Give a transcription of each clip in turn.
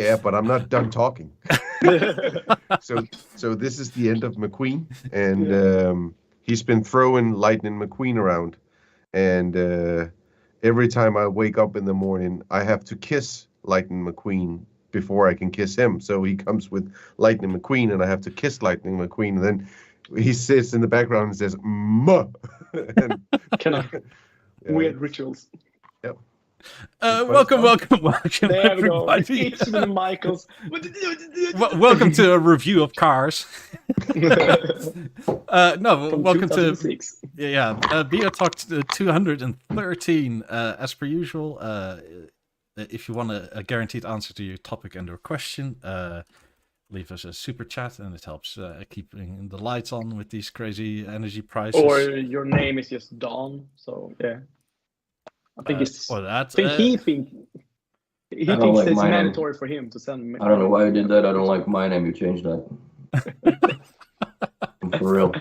Yeah, but I'm not done talking. So this is the end of McQueen, and he's been throwing Lightning McQueen around, and every time I wake up in the morning, I have to kiss Lightning McQueen before I can kiss him. So he comes with Lightning McQueen, and I have to kiss Lightning McQueen, and then he sits in the background and says "muh." And, kind of weird rituals. Yep. Welcome, there we go. everybody. It's even Michaels. Welcome to a review of cars. Welcome to BeoTalk 213. As per usual, if you want a guaranteed answer to your topic and or question, leave us a super chat, and it helps keeping the lights on with these crazy energy prices. Or your name is just Don. So yeah. I think it's. Or that. He thinks like it's mandatory for him to send me. I don't know why you did that. I don't like my name. You changed that. For real.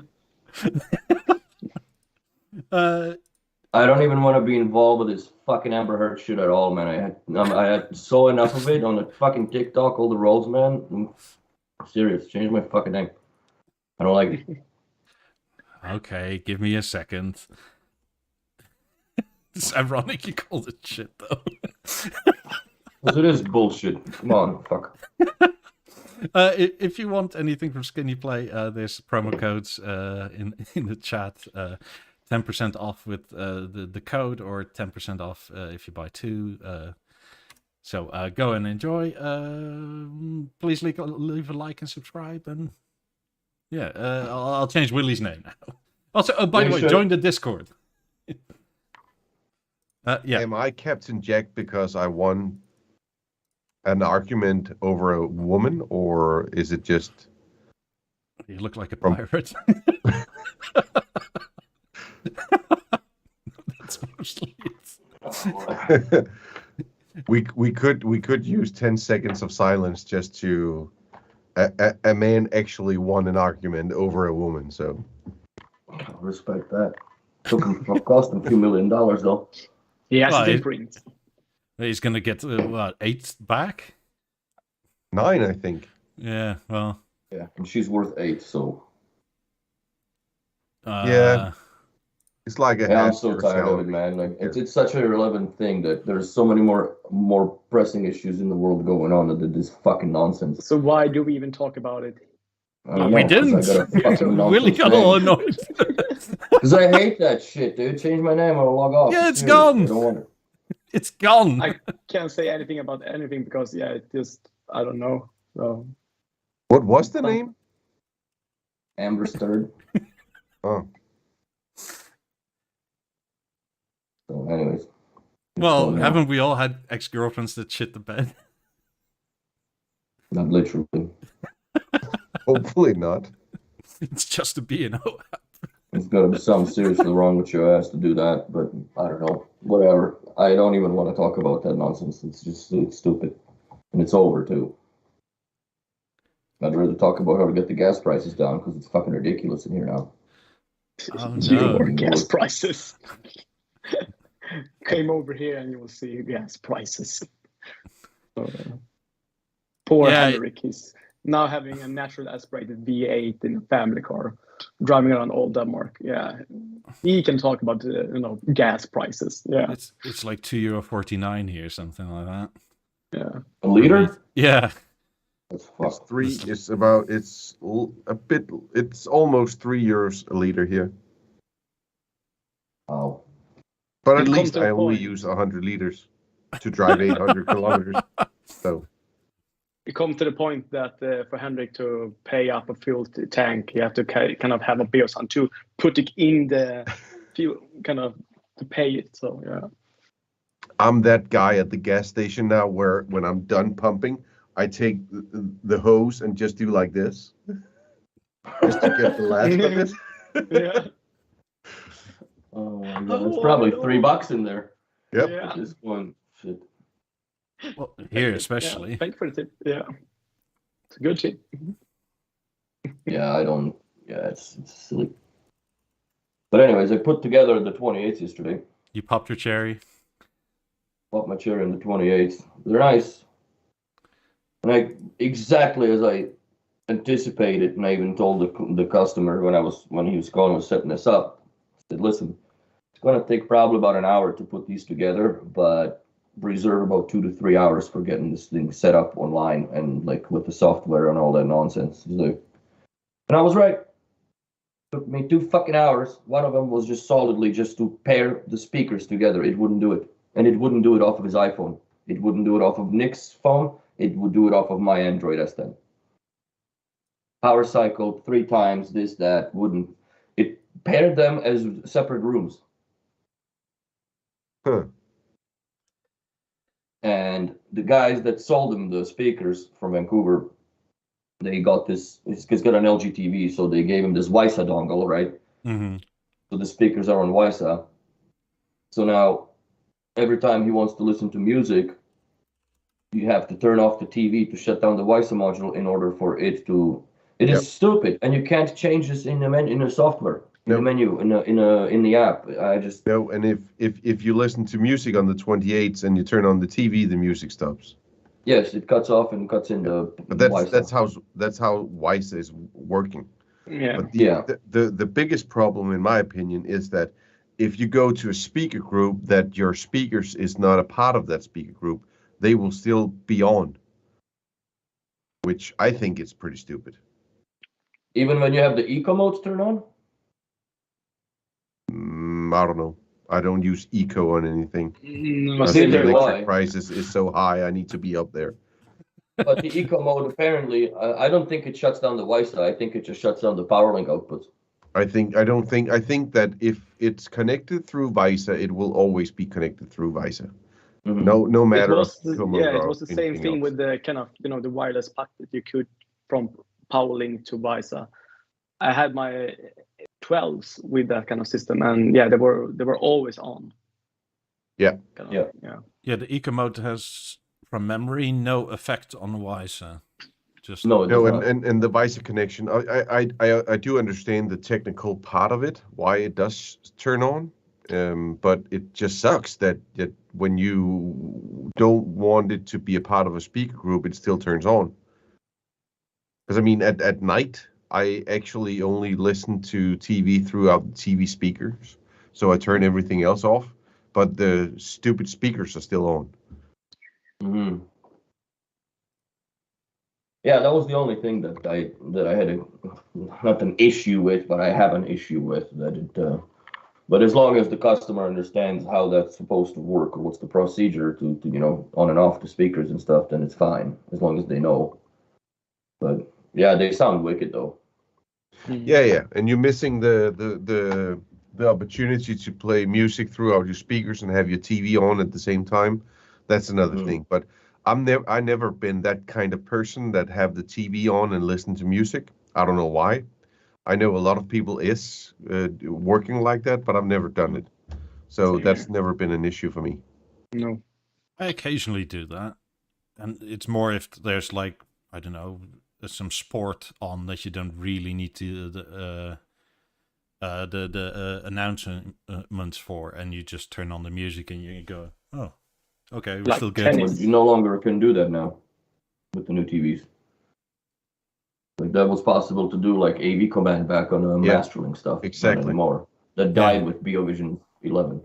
I don't even want to be involved with this fucking Amber Heard shit at all, man. I had saw enough of it on the fucking TikTok, all the rolls, man. I'm serious. Change my fucking name. I don't like it. Okay, give me a second. It's ironic you called it shit, though. Because it is bullshit. Come on, fuck. If you want anything from Skinny Play, there's promo codes in the chat. 10% off with the code, or 10% off if you buy two. So go and enjoy. Please leave a like and subscribe. And yeah, I'll change Willie's name now. Also, by the way, join the Discord. Yeah. Am I Captain Jack because I won an argument over a woman, or is it just... You look like a pirate. That's mostly it. we could use 10 seconds of silence just to... A man actually won an argument over a woman, so... I respect that. Cost him $2 million, though. He has to print. He's going to get, 8 back? 9, I think. Yeah, well... Yeah, and she's worth 8, so... yeah. It's like a... I'm so tired of it, man. Like, it's such an irrelevant thing that there's so many more pressing issues in the world going on than this fucking nonsense. So why do we even talk about it? We didn't. Willie got all annoyed. Because I hate that shit, dude. Change my name, I'll log off. Yeah, it's gone. I don't want it. It's gone. I can't say anything about anything because, it just, I don't know. So. What was the name? Amber Sturd. Oh. So, anyways. Well, haven't we all had ex-girlfriends that shit the bed? Not literally. Hopefully not. It's just a B&O app. There's got to be something seriously wrong with your ass to do that, but I don't know. Whatever. I don't even want to talk about that nonsense. It's stupid. And it's over, too. I'd rather talk about how to get the gas prices down, because it's fucking ridiculous in here now. Oh, no. Gas prices. Came over here and you will see gas prices. Poor Henrik, he's now having a natural aspirated V8 in a family car, driving around all Denmark. Yeah, he can talk about gas prices. Yeah, it's like €2.49 here, something like that. Yeah, a liter. Yeah, it's three. It's about. It's a bit. It's almost €3 a liter here. Wow. But at least I only use 100 liters to drive 800 kilometers. So. It comes to the point that for Henrik to pay up a fuel tank, you have to kind of have a Beocentre to put it in the fuel, kind of to pay it. So yeah. I'm that guy at the gas station now, where when I'm done pumping, I take the hose and just do like this, just to get the last of it. Yeah. Oh my God, there's probably $3 in there. Yep. Yeah. This one, shit. Well, here especially. Yeah, thank you for the tip. Yeah, it's a good tip. Yeah, it's silly. But anyways, I put together the 28s yesterday. You popped your cherry. Popped my cherry in the 28s. They're nice. And exactly as I anticipated, and I even told the customer when he was calling, was setting this up, I said, listen, it's going to take probably about an hour to put these together, but reserve about 2 to 3 hours for getting this thing set up online and like with the software and all that nonsense. He's like, and I was right. Took me 2 fucking hours. One of them was just solidly just to pair the speakers together. It wouldn't do it. And it wouldn't do it off of his iPhone. It wouldn't do it off of Nick's phone. It would do it off of my Android S10. Power cycled 3 times, this, that, wouldn't. It paired them as separate rooms. Huh. And the guys that sold him the speakers from Vancouver, they got this, he's got an LG TV, so they gave him this WiSA dongle, right? Mm-hmm. So the speakers are on WiSA. So now, every time he wants to listen to music, you have to turn off the TV to shut down the WiSA module in order for it to. It is stupid, and you can't change this in the menu, in the software, in the menu, in the app. I just no. And if you listen to music on the 28's and you turn on the TV, the music stops. Yes, it cuts off and cuts in the. But WiSA. that's how WiSA is working. Yeah. But the biggest problem, in my opinion, is that if you go to a speaker group that your speakers is not a part of that speaker group, they will still be on, which I think is pretty stupid. Even when you have the eco modes turned on? I don't know. I don't use eco on anything. No, The neither do electric I. price is so high, I need to be up there. But the eco mode, apparently, I don't think it shuts down the WiSA. I think it just shuts down the PowerLink outputs. I think that if it's connected through VISA, it will always be connected through VISA. Mm-hmm. No matter. It was the same thing with the kind of the wireless pack that you could from PowerLink to VISA. I had my 12s with that kind of system, and they were always on. Yeah. Yeah, the eco mode has, from memory, no effect on WiSA. Just No, and the VISA connection. I do understand the technical part of it, why it does turn on, but it just sucks that when you don't want it to be a part of a speaker group, it still turns on. Because I mean, at night, I actually only listen to TV throughout the TV speakers, so I turn everything else off, but the stupid speakers are still on. Mm-hmm. Yeah, that was the only thing that I had not an issue with, but I have an issue with that it. But as long as the customer understands how that's supposed to work or what's the procedure to on and off the speakers and stuff, then it's fine as long as they know. But yeah, they sound wicked though. Yeah, and you're missing the opportunity to play music throughout your speakers and have your TV on at the same time. That's another thing. But I never been that kind of person that have the TV on and listen to music. I don't know why. I know a lot of people is working like that, but I've never done it. So that's never been an issue for me. No. I occasionally do that, and it's more if there's like, I don't know, some sport on that you don't really need to the announcements for, and you just turn on the music and you go, oh, okay, we're Like still good. tennis. You no longer can do that now with the new TVs. Like that was possible to do like AV command back on mastering stuff. Exactly. Not anymore. That died with BeoVision 11.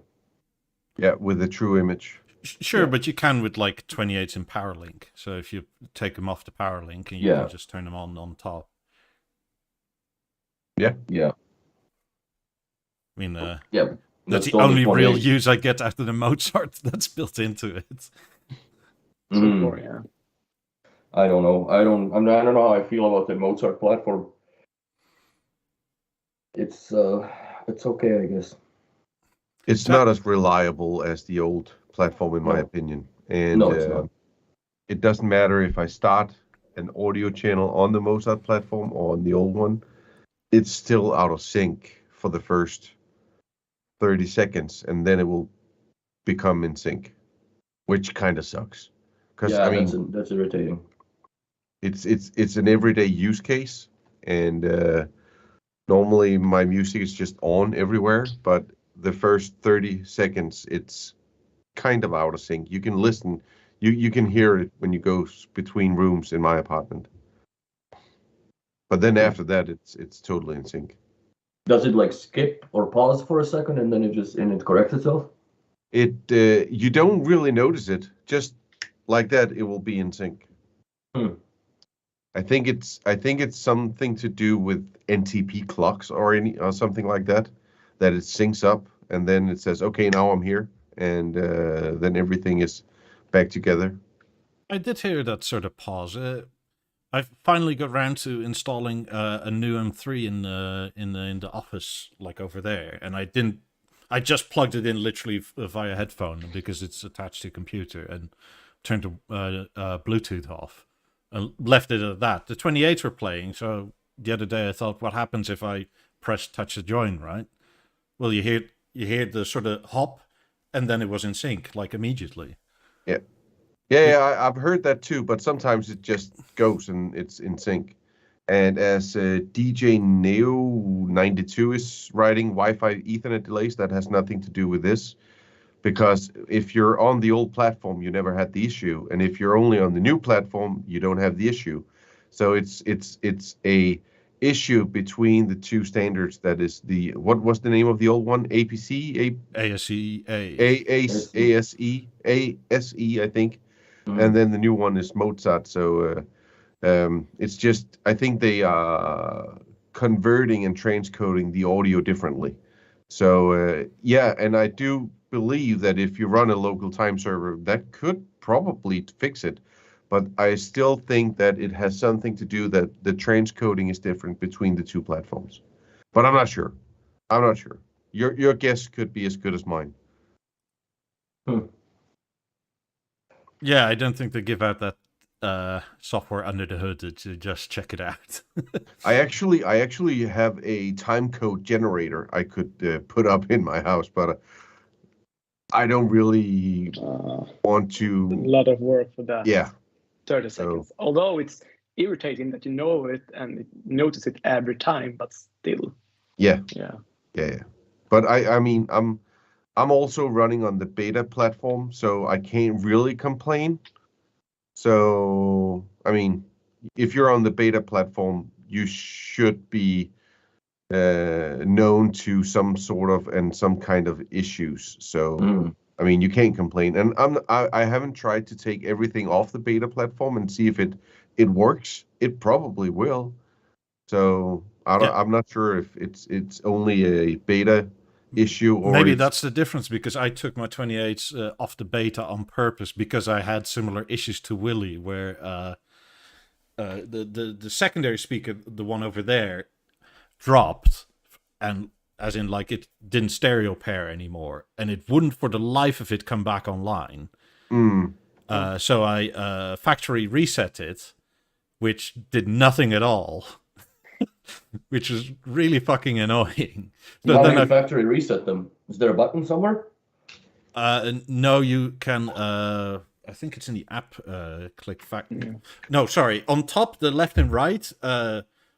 Yeah, with the true image. Sure, but you can with like 28's in PowerLink. So if you take them off the PowerLink and you can just turn them on top. Yeah. Yeah. I mean, yeah. That's the only real use I get out of the Mozart that's built into it. Yeah. I don't know. I don't know how I feel about the Mozart platform. It's okay, I guess. It's not as reliable as the old platform, in my opinion. And no, it's not. It doesn't matter if I start an audio channel on the Mozart platform or on the old one. It's still out of sync for the first 30 seconds, and then it will become in sync, which kind of sucks. Because I mean, that's irritating. It's an everyday use case, and normally my music is just on everywhere, but the first 30 seconds it's kind of out of sync. You can listen, You can hear it when you go between rooms in my apartment. But then after that, it's totally in sync. Does it like skip or pause for a second and then it corrects itself? It you don't really notice it. Just like that, it will be in sync. I think it's something to do with NTP clocks or something like that. That it syncs up and then it says, "Okay, now I'm here," and then everything is back together. I did hear that sort of pause. I finally got around to installing a new M3 in the office, like over there, and I just plugged it in literally via headphone because it's attached to a computer, and turned the Bluetooth off and left it at that. The 28's were playing, so the other day I thought, what happens if I press touch the join, right? Well, you hear the sort of hop, and then it was in sync like immediately. Yeah, I've heard that too, but sometimes it just goes and it's in sync. And as DJ Neo 92 is writing, Wi-Fi Ethernet delays, that has nothing to do with this. Because if you're on the old platform, you never had the issue. And if you're only on the new platform, you don't have the issue. So it's a issue between the two standards. That is what was the name of the old one? APC? ASE, I think. And then the new one is Mozart. So it's just, I think they are converting and transcoding the audio differently. So and I do believe that if you run a local time server, that could probably fix it. But I still think that it has something to do that the transcoding is different between the two platforms. But I'm not sure. Your guess could be as good as mine. Yeah, I don't think they give out that software under the hood to just check it out. I actually have a time code generator I could put up in my house, but I don't really want to. A lot of work for that. Yeah. 30 seconds. Although it's irritating that you know it and notice it every time, but still. Yeah. But I mean, I'm also running on the beta platform, so I can't really complain. So, I mean, if you're on the beta platform, you should be known to some kind of issues. So, I mean, you can't complain. And I haven't tried to take everything off the beta platform and see if it works. It probably will. So I'm not sure if it's only a beta issue or maybe that's the difference, because I took my 28's off the beta on purpose because I had similar issues to Willie, where the secondary speaker, the one over there, dropped, and as in like it didn't stereo pair anymore, and it wouldn't for the life of it come back online. So I factory reset it, which did nothing at all. Which is really fucking annoying. So how do you factory reset them? Is there a button somewhere? No, you can. I think it's in the app. Click factory. No, sorry. On top, the left and right.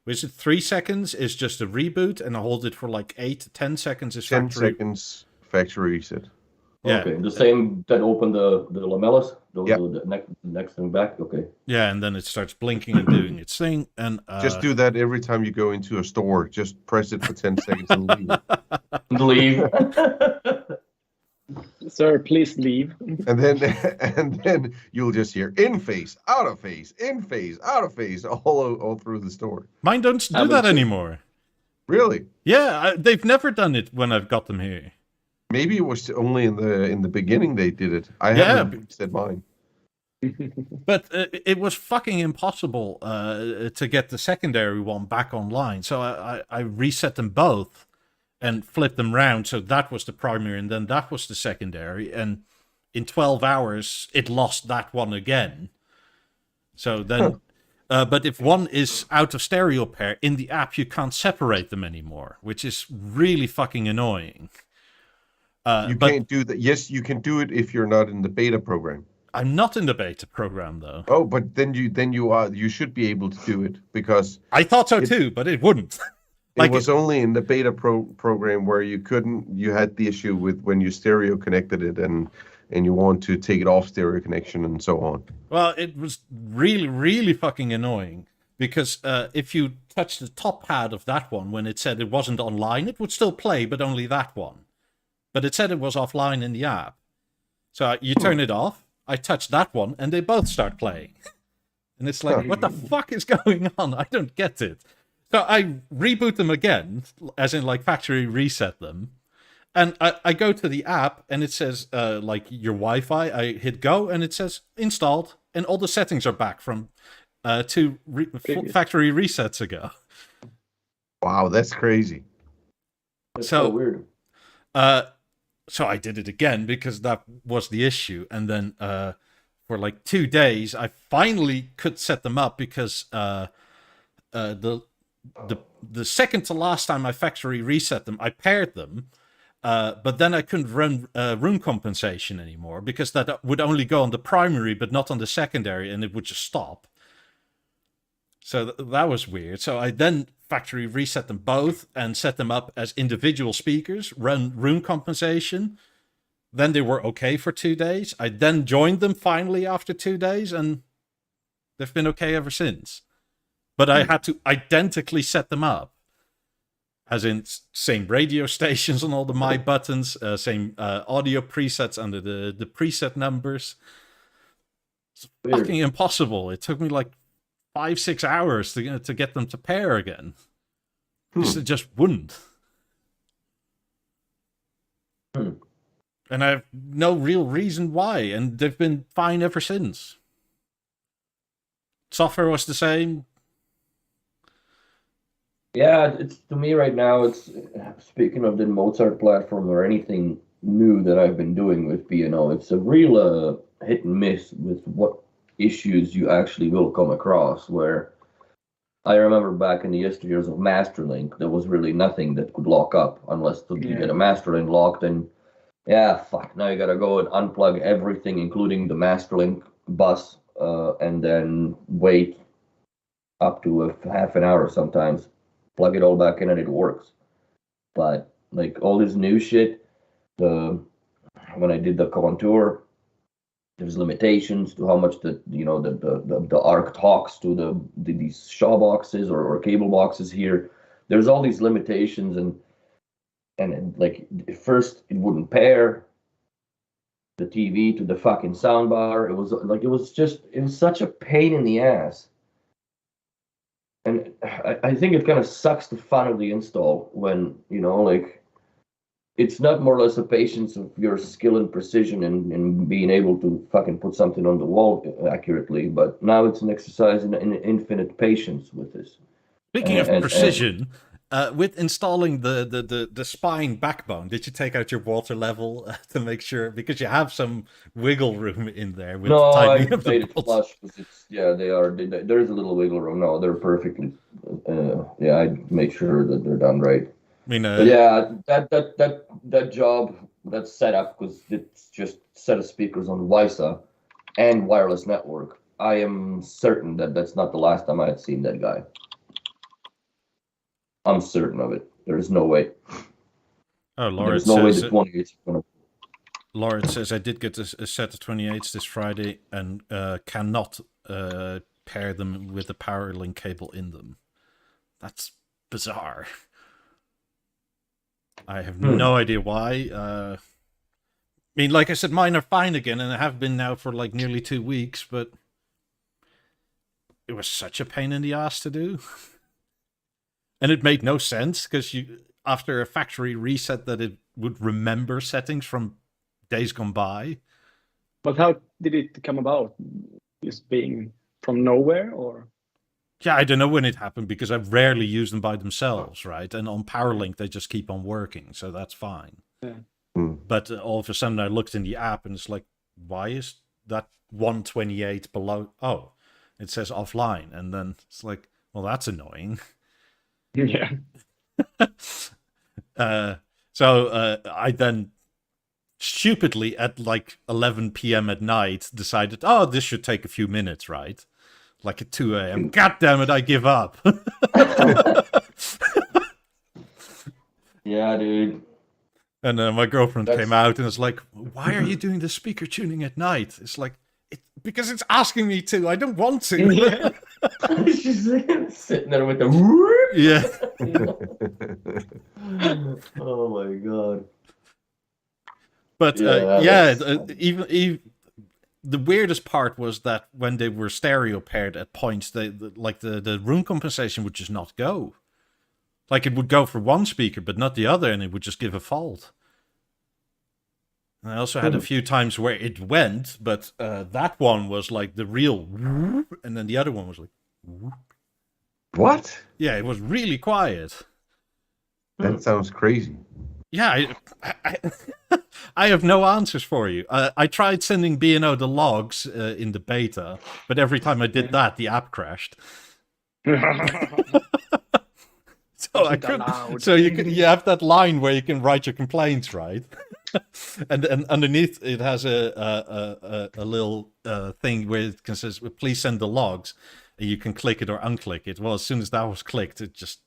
Was it 3 seconds? Is just a reboot, and I hold it for like 8 to 10 seconds. Is 10 seconds factory reset. Yeah. Okay, the same that open the lamellas, the next and back. Okay. Yeah, and then it starts blinking and doing its thing, and just do that every time you go into a store. Just press it for 10 seconds and leave. Leave. Sir, please leave. And then you'll just hear in phase, out of phase, in phase, out of phase, all through the store. Mine don't do that anymore. Really? Yeah, they've never done it when I've got them here. Maybe it was only in the beginning they did it. I haven't said mine. But it was fucking impossible to get the secondary one back online. So I reset them both and flipped them round. So that was the primary, and then that was the secondary. And in 12 hours, it lost that one again. So then, but if one is out of stereo pair in the app, you can't separate them anymore, which is really fucking annoying. You can't do that. Yes, you can do it if you're not in the beta program. I'm not in the beta program though. Oh, but then you should be able to do it, because I thought so too, but it wouldn't. It was only in the beta program where you couldn't. You had the issue with when you stereo connected it, and and you want to take it off stereo connection and so on. Well, it was really, really fucking annoying because if you touch the top pad of that one when it said it wasn't online, it would still play, but only that one. But it said it was offline in the app. So you turn it off, I touch that one, and they both start playing. And it's like, what the fuck is going on? I don't get it. So I reboot them again, as in like factory reset them. And I go to the app and it says like your Wi-Fi. I hit go and it says installed. And all the settings are back from two factory resets ago. Wow, that's crazy. That's so weird. So I did it again because that was the issue. And then for like 2 days, I finally could set them up because the second to last time I factory reset them, I paired them. But then I couldn't run room compensation anymore because that would only go on the primary but not on the secondary, and it would just stop. So that was weird. So I then factory reset them both and set them up as individual speakers, run room compensation. Then they were okay for 2 days. I then joined them finally after 2 days, and they've been okay ever since. But I had to identically set them up. As in, same radio stations on all the My buttons, same audio presets under the preset numbers. It's fucking impossible. It took me like 5-6 hours to get them to pair again. Because it just wouldn't. And I have no real reason why, and they've been fine ever since. Software was the same. Yeah, it's to me right now, it's speaking of the Mozart platform or anything new that I've been doing with B&O, it's a real hit and miss with what issues you actually will come across, where I remember back in the yesteryears of Masterlink, there was really nothing that could lock up unless you get a Masterlink locked, and now you gotta go and unplug everything, including the Masterlink bus, and then wait up to a half an hour sometimes. Plug it all back in and it works. But like all this new shit, when I did the contour, there's limitations to how much the ARC talks to these Shaw boxes or cable boxes here. There's all these limitations, and like at first it wouldn't pair the TV to the fucking soundbar. It was such a pain in the ass. And I think it kind of sucks the fun of the install when, it's not more or less a patience of your skill and precision and being able to fucking put something on the wall accurately, but now it's an exercise in infinite patience with this. Speaking of precision, with installing the spine backbone, did you take out your water level to make sure, because you have some wiggle room in there? With no, I made it flush because there is a little wiggle room. No, they're perfectly. I make sure that they're done right. I mean, that job, that setup, because it's just set of speakers on WiSA and wireless network. I am certain that that's not the last time I had seen that guy. I'm certain of it. There's no way. Oh, Laura says, no way the 28's is going to... Laura says, I did get a set of 28's this Friday and cannot pair them with the power link cable in them. That's bizarre. I have no idea why. I mean, like I said, mine are fine again, and I have been now for like nearly 2 weeks, but it was such a pain in the ass to do. And it made no sense, because after a factory reset that it would remember settings from days gone by. But how did it come about? Just being from nowhere, or? Yeah, I don't know when it happened, because I rarely use them by themselves, right? And on PowerLink, they just keep on working, so that's fine. Yeah. But all of a sudden, I looked in the app, and it's like, why is that 128 below? Oh, it says offline. And then it's like, well, that's annoying. Yeah. So I then stupidly at like 11 p.m. at night decided, oh, this should take a few minutes, right? Like at 2 a.m. God damn it, I give up. Yeah, dude. And my girlfriend came out and was like, "Why are you doing the speaker tuning at night?" It's like, because it's asking me to. I don't want to. Yeah. She's sitting there with the. Yeah. Oh my god. But Yeah, even the weirdest part was that when they were stereo paired at points, the room compensation would just not go. Like it would go for one speaker, but not the other, and it would just give a fault. And I also had a few times where it went, but that one was like the real, and then the other one was like, What? yeah, it was really quiet. That sounds crazy. Yeah, I have no answers for you. I tried sending B&O the logs in the beta, but every time I did that, the app crashed. So I couldn't. So you have that line where you can write your complaints, right? and underneath it has a little thing where it can says, "Please send the logs," and you can click it or unclick it. Well, as soon as that was clicked, it just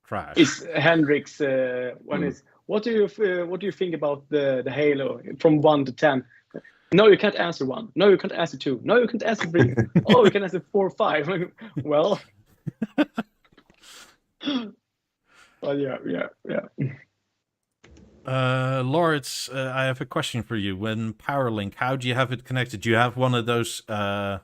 crashed. It's Hendrix one is. What do you think about the Halo from 1 to 10? No, you can't answer 1. No, you can't answer 2. No, you can't answer 3. Oh, you can answer 4, 5. Well. Well, yeah. Lawrence, I have a question for you. When PowerLink, how do you have it connected? Do you have one of those PowerLink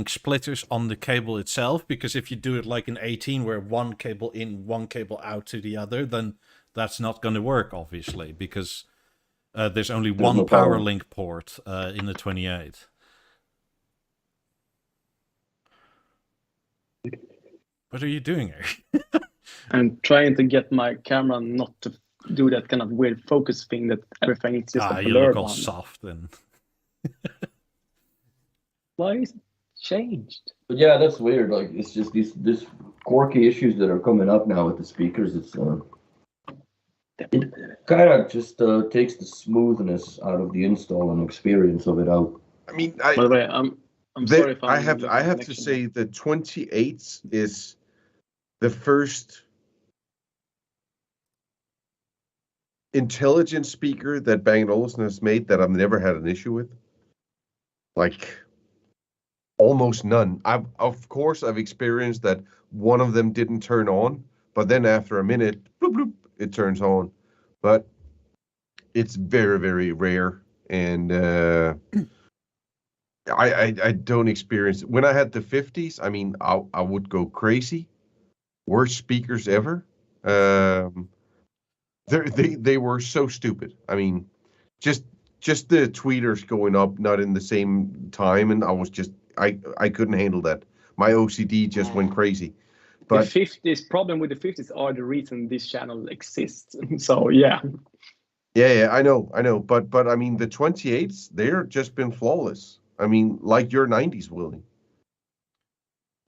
splitters on the cable itself? Because if you do it like an 18, where one cable in, one cable out to the other, then that's not going to work, obviously, because there's only one no PowerLink port in the 28. What are you doing, Eric? I'm trying to get my camera not to do that kind of weird focus thing that everything is just a you blur look all one. soft and. Why is it changed? But yeah, that's weird. Like it's just these quirky issues that are coming up now with the speakers. It kind of just takes the smoothness out of the install and experience of it out. I mean, By the way, I'm sorry if I have to say the 28's is the first intelligent speaker that Bang & Olufsen has made that I've never had an issue with. Like almost none. Of course I've experienced that one of them didn't turn on, but then after a minute, bloop, bloop, it turns on. But it's very, very rare, and I don't experience it. When I had the 50's, I mean, I would go crazy. Worst speakers ever. They were so stupid. I mean, just the tweeters going up not in the same time, and I was just I couldn't handle that. My OCD just went crazy. But the 50's problem with the 50's are the reason this channel exists. So yeah. Yeah, I know. But I mean, the 28's, they're just been flawless. I mean, like your 90's, Willie.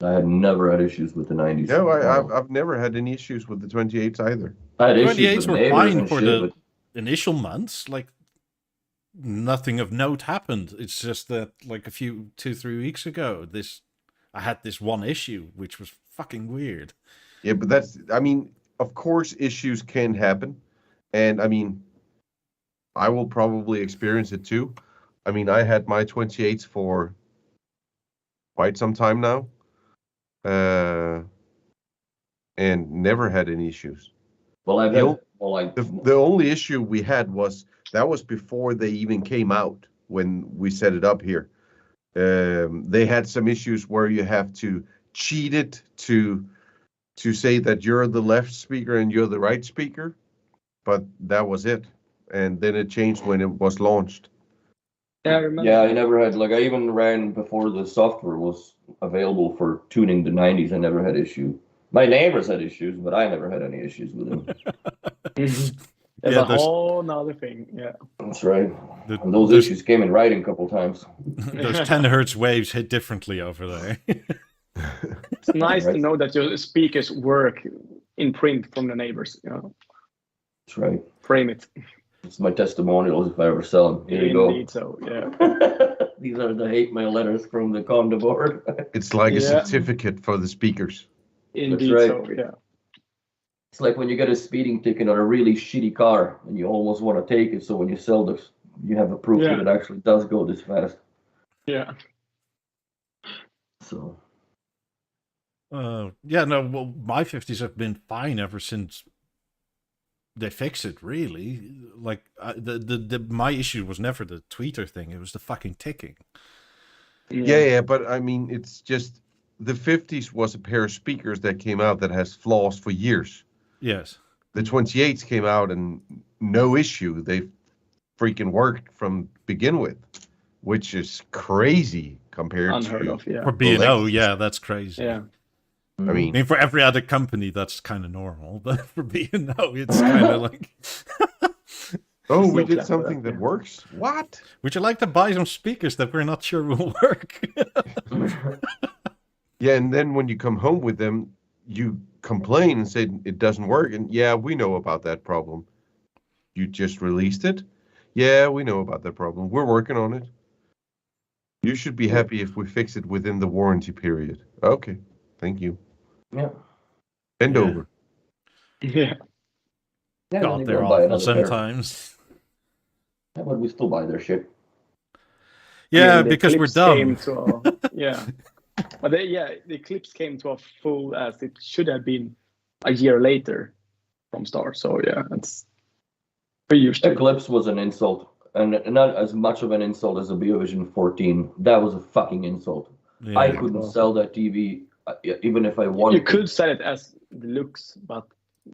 I had never had issues with the 90's. No, I've never had any issues with the 28's either. I had 28's were fine for the but initial months. Like nothing of note happened. It's just that like 2-3 weeks ago, I had this one issue which was fucking weird. Yeah, but I mean, of course issues can happen. And I mean, I will probably experience it too. I mean, I had my 28's for quite some time now. And never had any issues. Well, the only issue we had was before they even came out when we set it up here. They had some issues where you have to cheat it to say that you're the left speaker and you're the right speaker, but that was it. And then it changed when it was launched. Yeah, I remember. Yeah, I never had, like, I even ran before the software was available for tuning the 90's. I never had issue. My neighbors had issues, but I never had any issues with them. That's a whole nother thing. Yeah, that's right. And those issues came in writing a couple times. Those 10 hertz waves hit differently over there. It's nice to know that your speakers work in print from the neighbors. You know? That's right. Frame it. It's my testimonials if I ever sell them. Here you go. Indeed, so yeah. These are the hate mail letters from the Conde board. It's like a certificate for the speakers. Indeed, right. so yeah. It's like when you get a speeding ticket on a really shitty car and you almost want to take it, so when you sell this, you have a proof that it actually does go this fast. Yeah. So. Yeah, no, well, my 50s have been fine ever since they fixed it, really. Like, my issue was never the tweeter thing, it was the fucking ticking. Yeah, but I mean, it's just, the 50s was a pair of speakers that came out that has flaws for years. Yes. The 28's came out and no issue. They freaking worked from begin with, which is crazy compared Unheard to... of, yeah. For B&O, yeah, that's crazy. Yeah. I mean, for every other company, that's kind of normal, but for B&O, it's kind of like... oh, we did something that works? What? Would you like to buy some speakers that we're not sure will work? Yeah, and then when you come home with them, you complain and say it doesn't work. And yeah, we know about that problem. You just released it? Yeah, we know about that problem. We're working on it. You should be happy if we fix it within the warranty period. Okay, thank you. Yeah. Bend over. Yeah. God, they're awful sometimes. Yeah, but we still buy their shit. Yeah, because we're dumb. Yeah. But the clips came to a full as it should have been a year later from start. So yeah, it's pretty used to. Eclipse was an insult, and not as much of an insult as a Beovision 14. That was a fucking insult. Yeah. I couldn't sell that TV even if I wanted. You could sell it as deluxe, but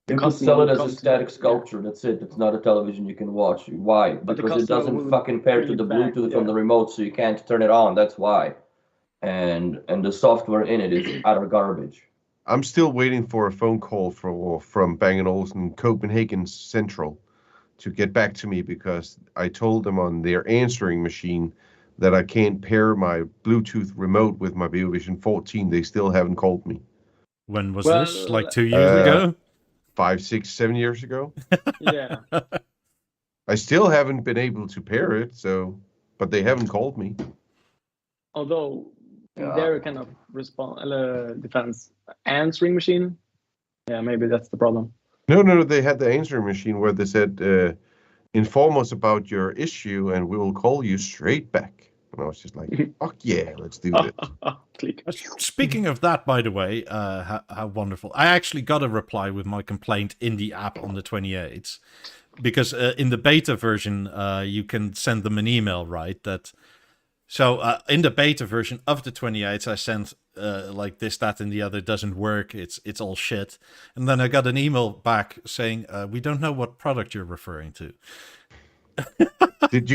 you could sell it as a static sculpture. That's it. It's not a television you can watch. Why? Because it doesn't fucking pair to the Bluetooth on the remote, so you can't turn it on. That's why. And the software in it is utter garbage. I'm still waiting for a phone call from Bang & Olufsen Copenhagen Central to get back to me, because I told them on their answering machine that I can't pair my Bluetooth remote with my Beovision 14. They still haven't called me. When was this? Like 2 years ago? 5, 6, 7 years ago. Yeah. I still haven't been able to pair it, but they haven't called me. Although their kind of defense answering machine, yeah, maybe that's the problem. No, they had the answering machine where they said, inform us about your issue and we will call you straight back. And I was just like, fuck yeah, let's do this. Speaking of that, by the way, how wonderful. I actually got a reply with my complaint in the app on the 28th. Because in the beta version, you can send them an email, right? So in the beta version of the 28th, I sent like this, that, and the other doesn't work. It's all shit. And then I got an email back saying, we don't know what product you're referring to. Did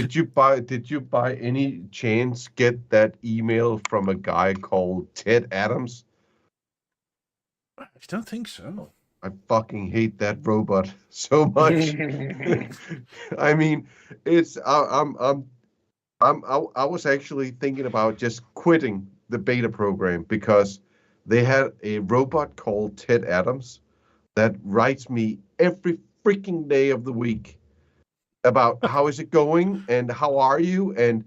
you by any chance get that email from a guy called Ted Adams? I don't think so. I fucking hate that robot so much. I mean, I was actually thinking about just quitting the beta program, because they had a robot called Ted Adams that writes me every freaking day of the week about how is it going and how are you and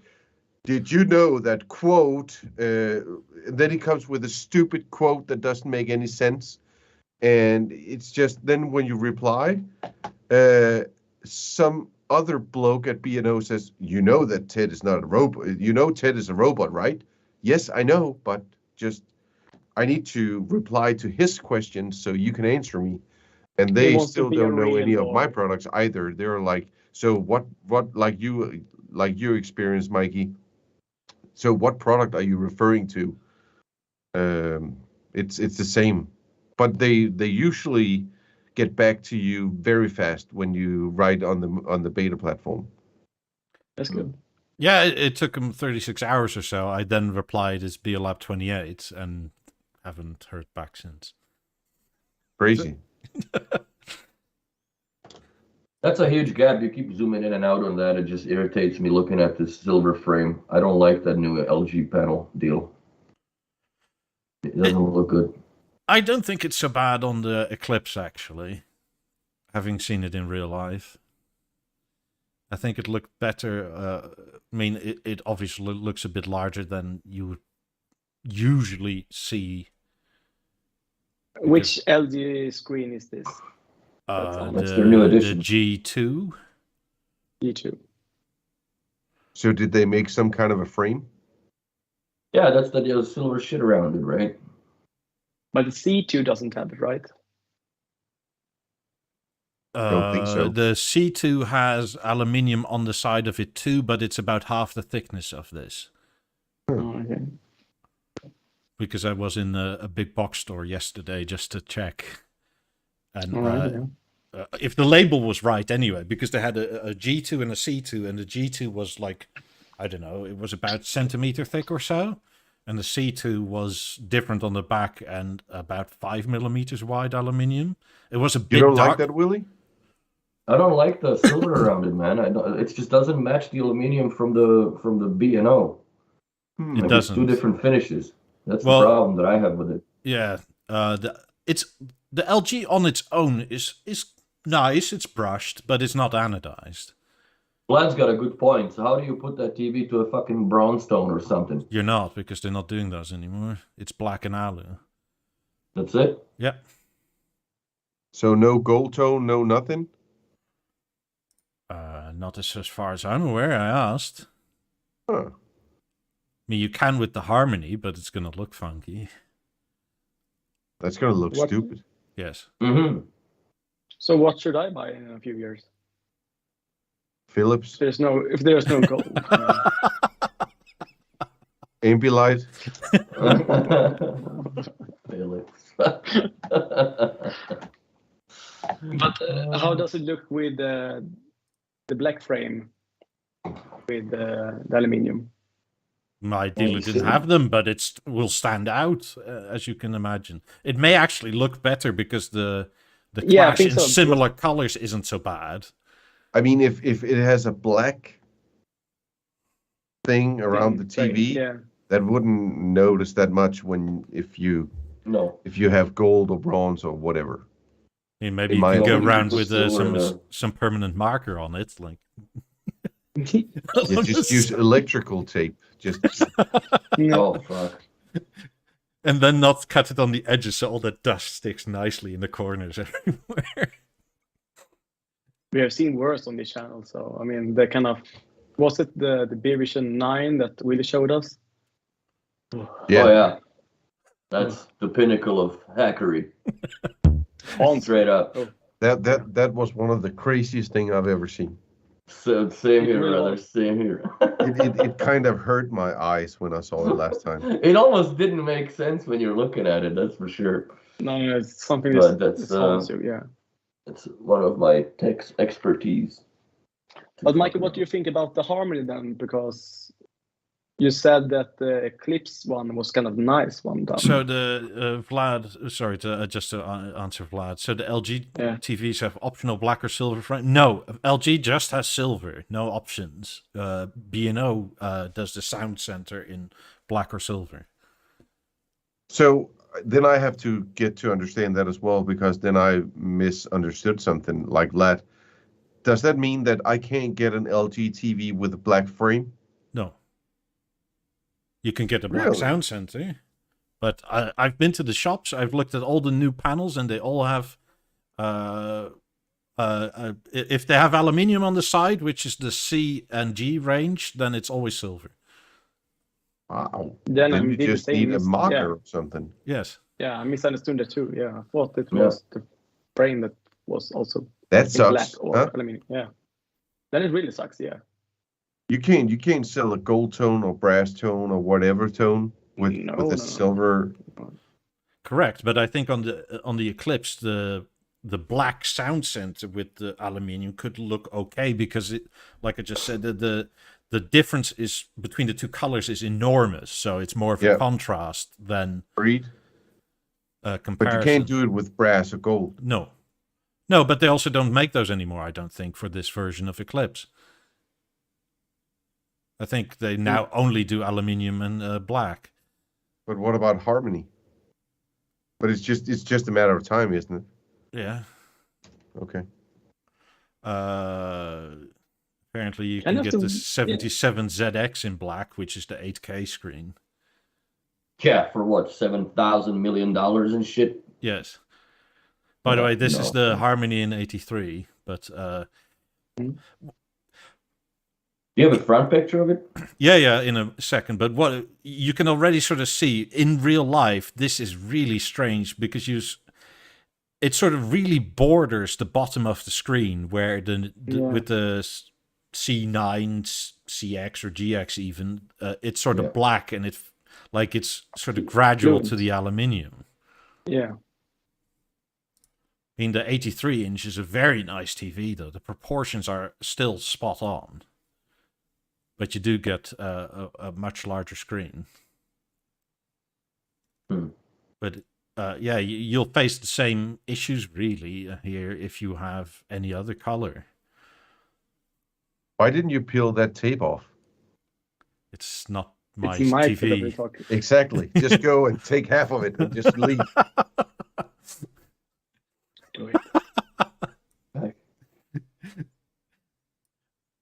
did you know that quote. Then he comes with a stupid quote that doesn't make any sense, and it's just then when you reply, some other bloke at B&O says, you know that Ted is not a robot. You know Ted is a robot, right? Yes, I know, but just I need to reply to his questions so you can answer me. And they still don't know any of my products either. They're like, so what like you experienced, Mikey. So what product are you referring to? It's the same, but they usually get back to you very fast when you write on the beta platform. That's good. Yeah, it took them 36 hours or so. I then replied as Beolab 28 and haven't heard back since. Crazy. That's a huge gap. You keep zooming in and out on that. It just irritates me looking at this silver frame. I don't like that new LG panel deal. It doesn't look good. I don't think it's so bad on the Eclipse, actually, having seen it in real life. I think it looked better. I mean, it obviously looks a bit larger than you would usually see Which LG screen is this? That's their new edition. The G2. G2. So did they make some kind of a frame? Yeah, that's the silver shit around it, right? But the C2 doesn't have it, right? Don't think so. The C2 has aluminium on the side of it too, but it's about half the thickness of this. Oh, okay. Because I was in a big box store yesterday just to check. And Right, if the label was right anyway, because they had a G2 and a C2, and the G2 was like, I don't know, it was about centimeter thick or so. And the C2 was different on the back and about 5 millimeters wide aluminium. It was a bit You don't dark. like that, Willie? I don't like the silver around it, man. It just doesn't match the aluminium from the B&O. It doesn't. It's two different finishes. That's the problem that I have with it. Yeah, the LG on its own is nice. It's brushed, but it's not anodized. Vlad's got a good point. So how do you put that TV to a fucking brownstone or something? You're not, because they're not doing those anymore. It's black and alu. That's it? Yep. So no gold tone, no nothing? Not as far as I'm aware. I asked. Huh. I mean, you can with the harmony, but it's going to look funky. That's going to look stupid. Yes. Mm-hmm. So what should I buy in a few years? Philips? If there's no gold. Ambilight? Philips. But how does it look with the black frame with the aluminium? My dealer didn't have them, but it will stand out, as you can imagine. It may actually look better because the clash in similar colors isn't so bad. I mean, if it has a black thing around the TV, that wouldn't notice that much if you have gold or bronze or whatever. I mean, maybe you can go around with some permanent marker on it, like. Just use electrical tape. Oh fuck! And then not cut it on the edges so all that dust sticks nicely in the corners everywhere. We have seen worse on this channel, so I mean, the kind of was it the Beovision 9 that Willie showed us? Yeah. Oh yeah, that's the pinnacle of hackery. Straight up. That was one of the craziest thing I've ever seen. So same here, brother. Same here. it kind of hurt my eyes when I saw it last time. It almost didn't make sense when you're looking at it. That's for sure. No, it's something that's yeah. It's one of my tech expertise. But Michael, what do you think about the harmony then? Because you said that the Eclipse one was kind of nice one time. So the Vlad, sorry to answer Vlad. So the LG TVs have optional black or silver frame. No, LG just has silver, no options. B&O does the sound center in black or silver. So then I have to get to understand that as well, because then I misunderstood something like that. Does that mean that I can't get an LG TV with a black frame? No. You can get a black sound center, but I've been to the shops. I've looked at all the new panels, and they all have, if they have aluminium on the side, which is the C and G range, then it's always silver. Wow. Then you just need a marker or something. Yes. Yeah, I misunderstood that too. Yeah, I thought it was the frame that was also that sucks. Black or aluminium. Yeah. Then it really sucks. Yeah. You can't sell a gold tone or brass tone or whatever tone with a silver. Correct, but I think on the Eclipse the black sound center with the aluminium could look okay, because it, like I just said, the difference is between the two colors is enormous, so it's more of a contrast than comparison. But you can't do it with brass or gold. No, but they also don't make those anymore, I don't think, for this version of Eclipse. I think they now only do aluminium and black. But what about harmony? But it's just a matter of time, isn't it? Yeah. Okay. Apparently you can get the 77ZX in black, which is the 8K screen. Yeah, for what, $7,000 million and shit? Yes. By the way, this is the no. Harmony in 83, but Do you have a front picture of it? yeah, in a second. But what you can already sort of see in real life, this is really strange because it sort of really borders the bottom of the screen where with the C9, CX or GX even, it's sort of black and it's sort of gradual to the aluminium. Yeah. I mean, the 83-inch is a very nice TV, though. The proportions are still spot on. But you do get a much larger screen. But yeah, you'll face the same issues, really, here if you have any other color. Why didn't you peel that tape off? It's not my TV. Exactly. Just go and take half of it and just leave.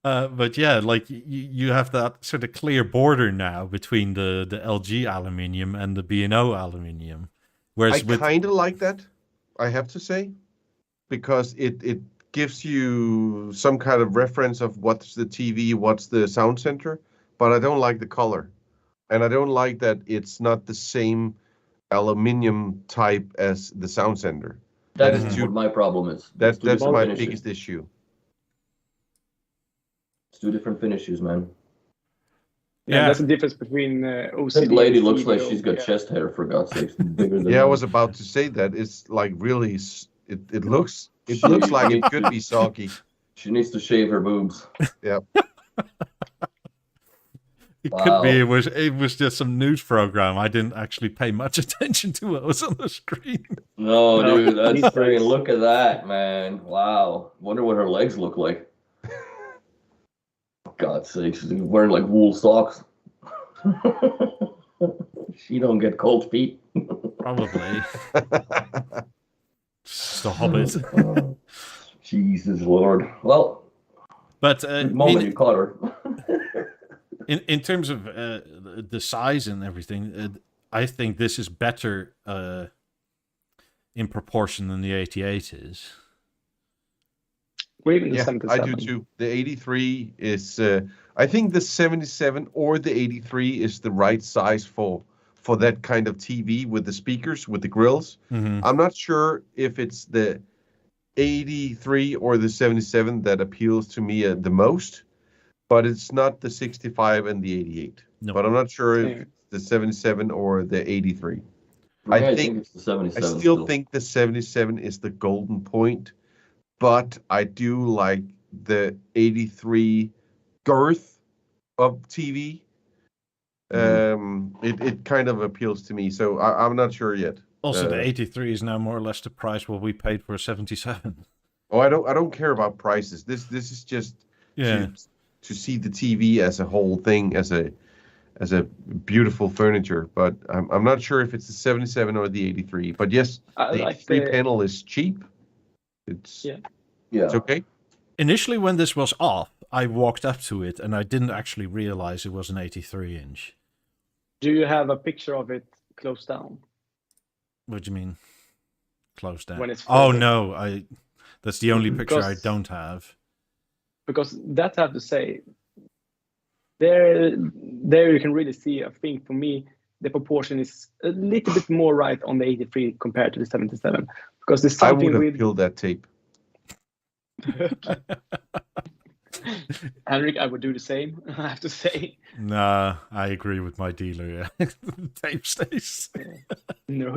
But yeah, like you have that sort of clear border now between the LG aluminium and the B&O aluminium. Whereas I kind of like that, I have to say, because it gives you some kind of reference of what's the TV, what's the sound center, but I don't like the color. And I don't like that it's not the same aluminium type as the sound center. That is what my problem is. That's my biggest issue. It's 2 different finishes, man. Yeah, that's the difference between OCD. That lady looks like she's got chest hair, for God's sake. Bigger than I was about to say that. It's like really, it looks like it could be soggy. She needs to shave her boobs. Yeah. It could be it was just some news program. I didn't actually pay much attention to what was on the screen. No, dude, that's friggin' look at that, man. Wow. Wonder what her legs look like. God's sake, she's wearing like wool socks. She don't get cold feet. Probably. Just a hobbit. Jesus Lord. Well, but moment you caught her. in terms of the size and everything, I think this is better in proportion than the 88 is. Yeah, I do too. The 83 is, I think the 77 or the 83 is the right size for that kind of TV with the speakers, with the grills. Mm-hmm. I'm not sure if it's the 83 or the 77 that appeals to me the most, but it's not the 65 and the 88. No. But I'm not sure if it's the 77 or the 83. I think it's the 77. I still think the 77 is the golden point. But I do like the 83 girth of TV. It kind of appeals to me, so I'm not sure yet. Also, the 83 is now more or less the price what we paid for a 77. Oh, I don't care about prices. This is just to see the TV as a whole thing, as a beautiful furniture. But I'm not sure if it's the 77 or the 83. But yes, the 83 panel is cheap. It's okay. Initially, when this was off, I walked up to it and I didn't actually realize it was an 83-inch. Do you have a picture of it closed down? What do you mean, closed down? When it's no, that's the only picture I don't have. Because that I have to say, there you can really see. I think for me, the proportion is a little bit more right on the 83 compared to the 77. Because there's something I would have peeled that tape. Henrik, I would do the same, I have to say. Nah, I agree with my dealer. Yeah. Tape stays. No.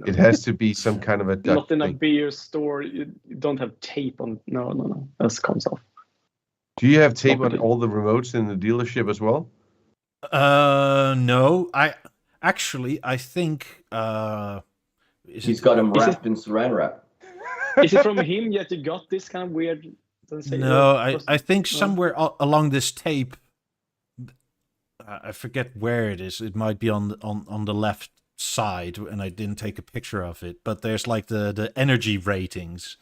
It has to be some kind of a duct not in a beer store. You don't have tape on. No. That comes off. Do you have tape on all the remotes in the dealership as well? No. I think he's got him wrapped in saran wrap. Is it from him yet you got this kind of weird? No, I think somewhere along this tape, I forget where it is. It might be on the left side, and I didn't take a picture of it. But there's like the energy ratings,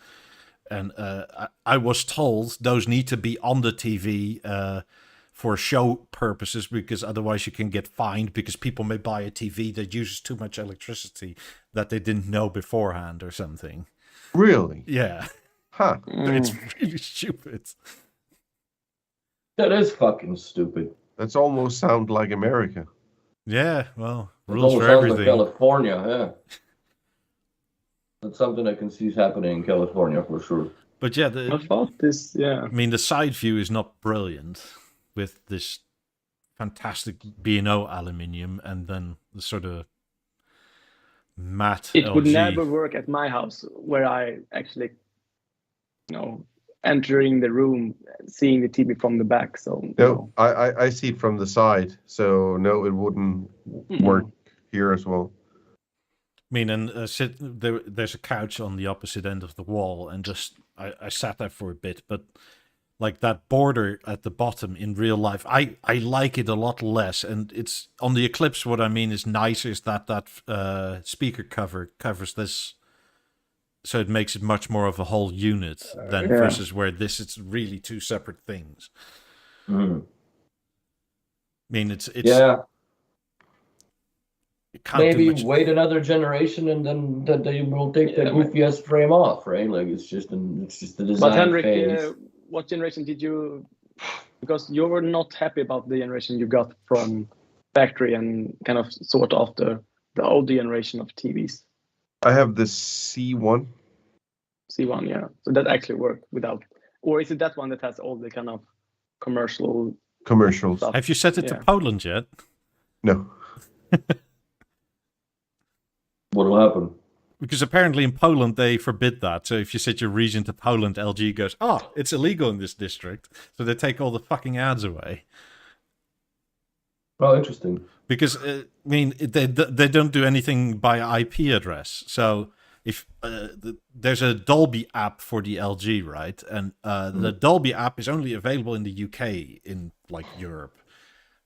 and I was told those need to be on the TV for show purposes, because otherwise you can get fined because people may buy a TV that uses too much electricity that they didn't know beforehand or something. Really? Yeah. Huh. It's really stupid. That is fucking stupid. That's almost sound like America. Yeah, well, It rules almost for sounds like everything. California, yeah. That's something I can see happening in California for sure. But yeah, I thought this, yeah. I mean, the side view is not brilliant with this fantastic B&O aluminium and then the sort of matte It LG. would never work at my house where I actually, entering the room, seeing the TV from the back. So No, I see it from the side. So no, it wouldn't work here as well. I mean, and there's a couch on the opposite end of the wall, and just I sat there for a bit, but like that border at the bottom in real life, I like it a lot less. And it's on the Eclipse. What I mean is nicer is that speaker cover covers this, so it makes it much more of a whole unit than versus where this it's really two separate things. Mm. I mean, it's yeah. Maybe much... wait another generation and then they will take the goofy ass frame off, right? Like it's just the design. But Henrik, phase. What generation did you? Because you were not happy about the generation you got from factory and kind of sought after the old generation of TVs. I have the C1. C1, yeah. So that actually worked without, or is it that one that has all the kind of commercials? Stuff? Have you set it to Poland yet? No. What will happen? Because apparently in Poland they forbid that. So if you set your region to Poland, LG goes, it's illegal in this district. So they take all the fucking ads away. Oh, interesting. Because I mean, they don't do anything by IP address. So if there's a Dolby app for the LG, right, and the Dolby app is only available in the UK in like Europe.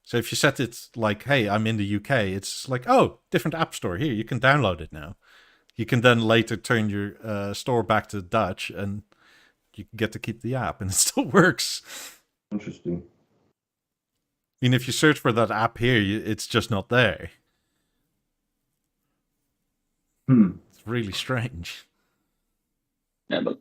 So if you set it like, hey, I'm in the UK, it's like, different app store here. You can download it now. You can then later turn your store back to Dutch, and you get to keep the app, and it still works. Interesting. I mean, if you search for that app here, it's just not there. It's really strange. Yeah, but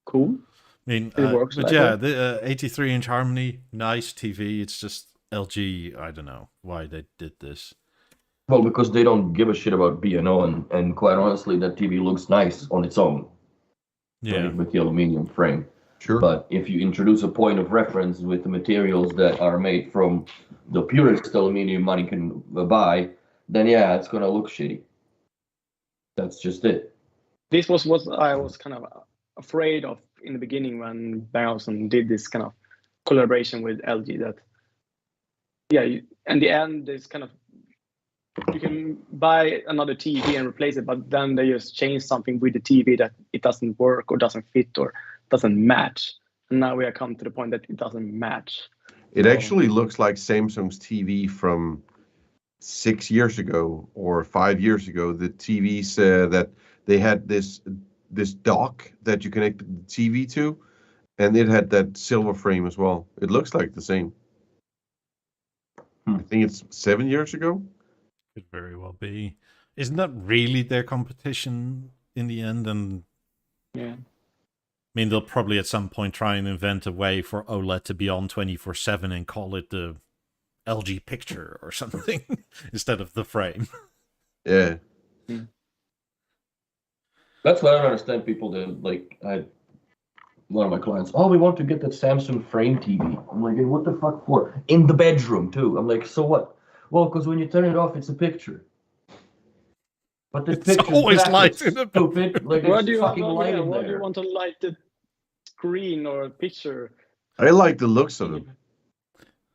cool. I mean, it works. But yeah, the 83-inch Harmony, nice TV. It's just LG. I don't know why they did this. Well, because they don't give a shit about B&O, and quite honestly, that TV looks nice on its own. Yeah. Right, with the aluminum frame. Sure. But if you introduce a point of reference with the materials that are made from the purest aluminum money can buy, then yeah, it's gonna look shitty. That's just it. This was what I was kind of afraid of in the beginning when Beocentre did this kind of collaboration with LG. That, in the end, it's kind of, you can buy another TV and replace it, but then they just change something with the TV that it doesn't work or doesn't fit or doesn't match. And now we have come to the point that it doesn't match. It actually looks like Samsung's TV from 6 years ago or 5 years ago. The TVs that they had this dock that you connect the TV to, and it had that silver frame as well. It looks like the same. I think it's 7 years ago. Could very well be. Isn't that really their competition in the end? And yeah, I mean, they'll probably at some point try and invent a way for OLED to be on 24/7 and call it the LG picture or something instead of the frame. Yeah. That's why I don't understand people that, like, I had one of my clients, we want to get that Samsung frame TV. I'm like, what the fuck for? In the bedroom too. I'm like, so what? Well, because when you turn it off, it's a picture. But this picture always light in the stupid. Like, why do you fucking light in why there. do you want to light the screen or a picture? I like the looks of them.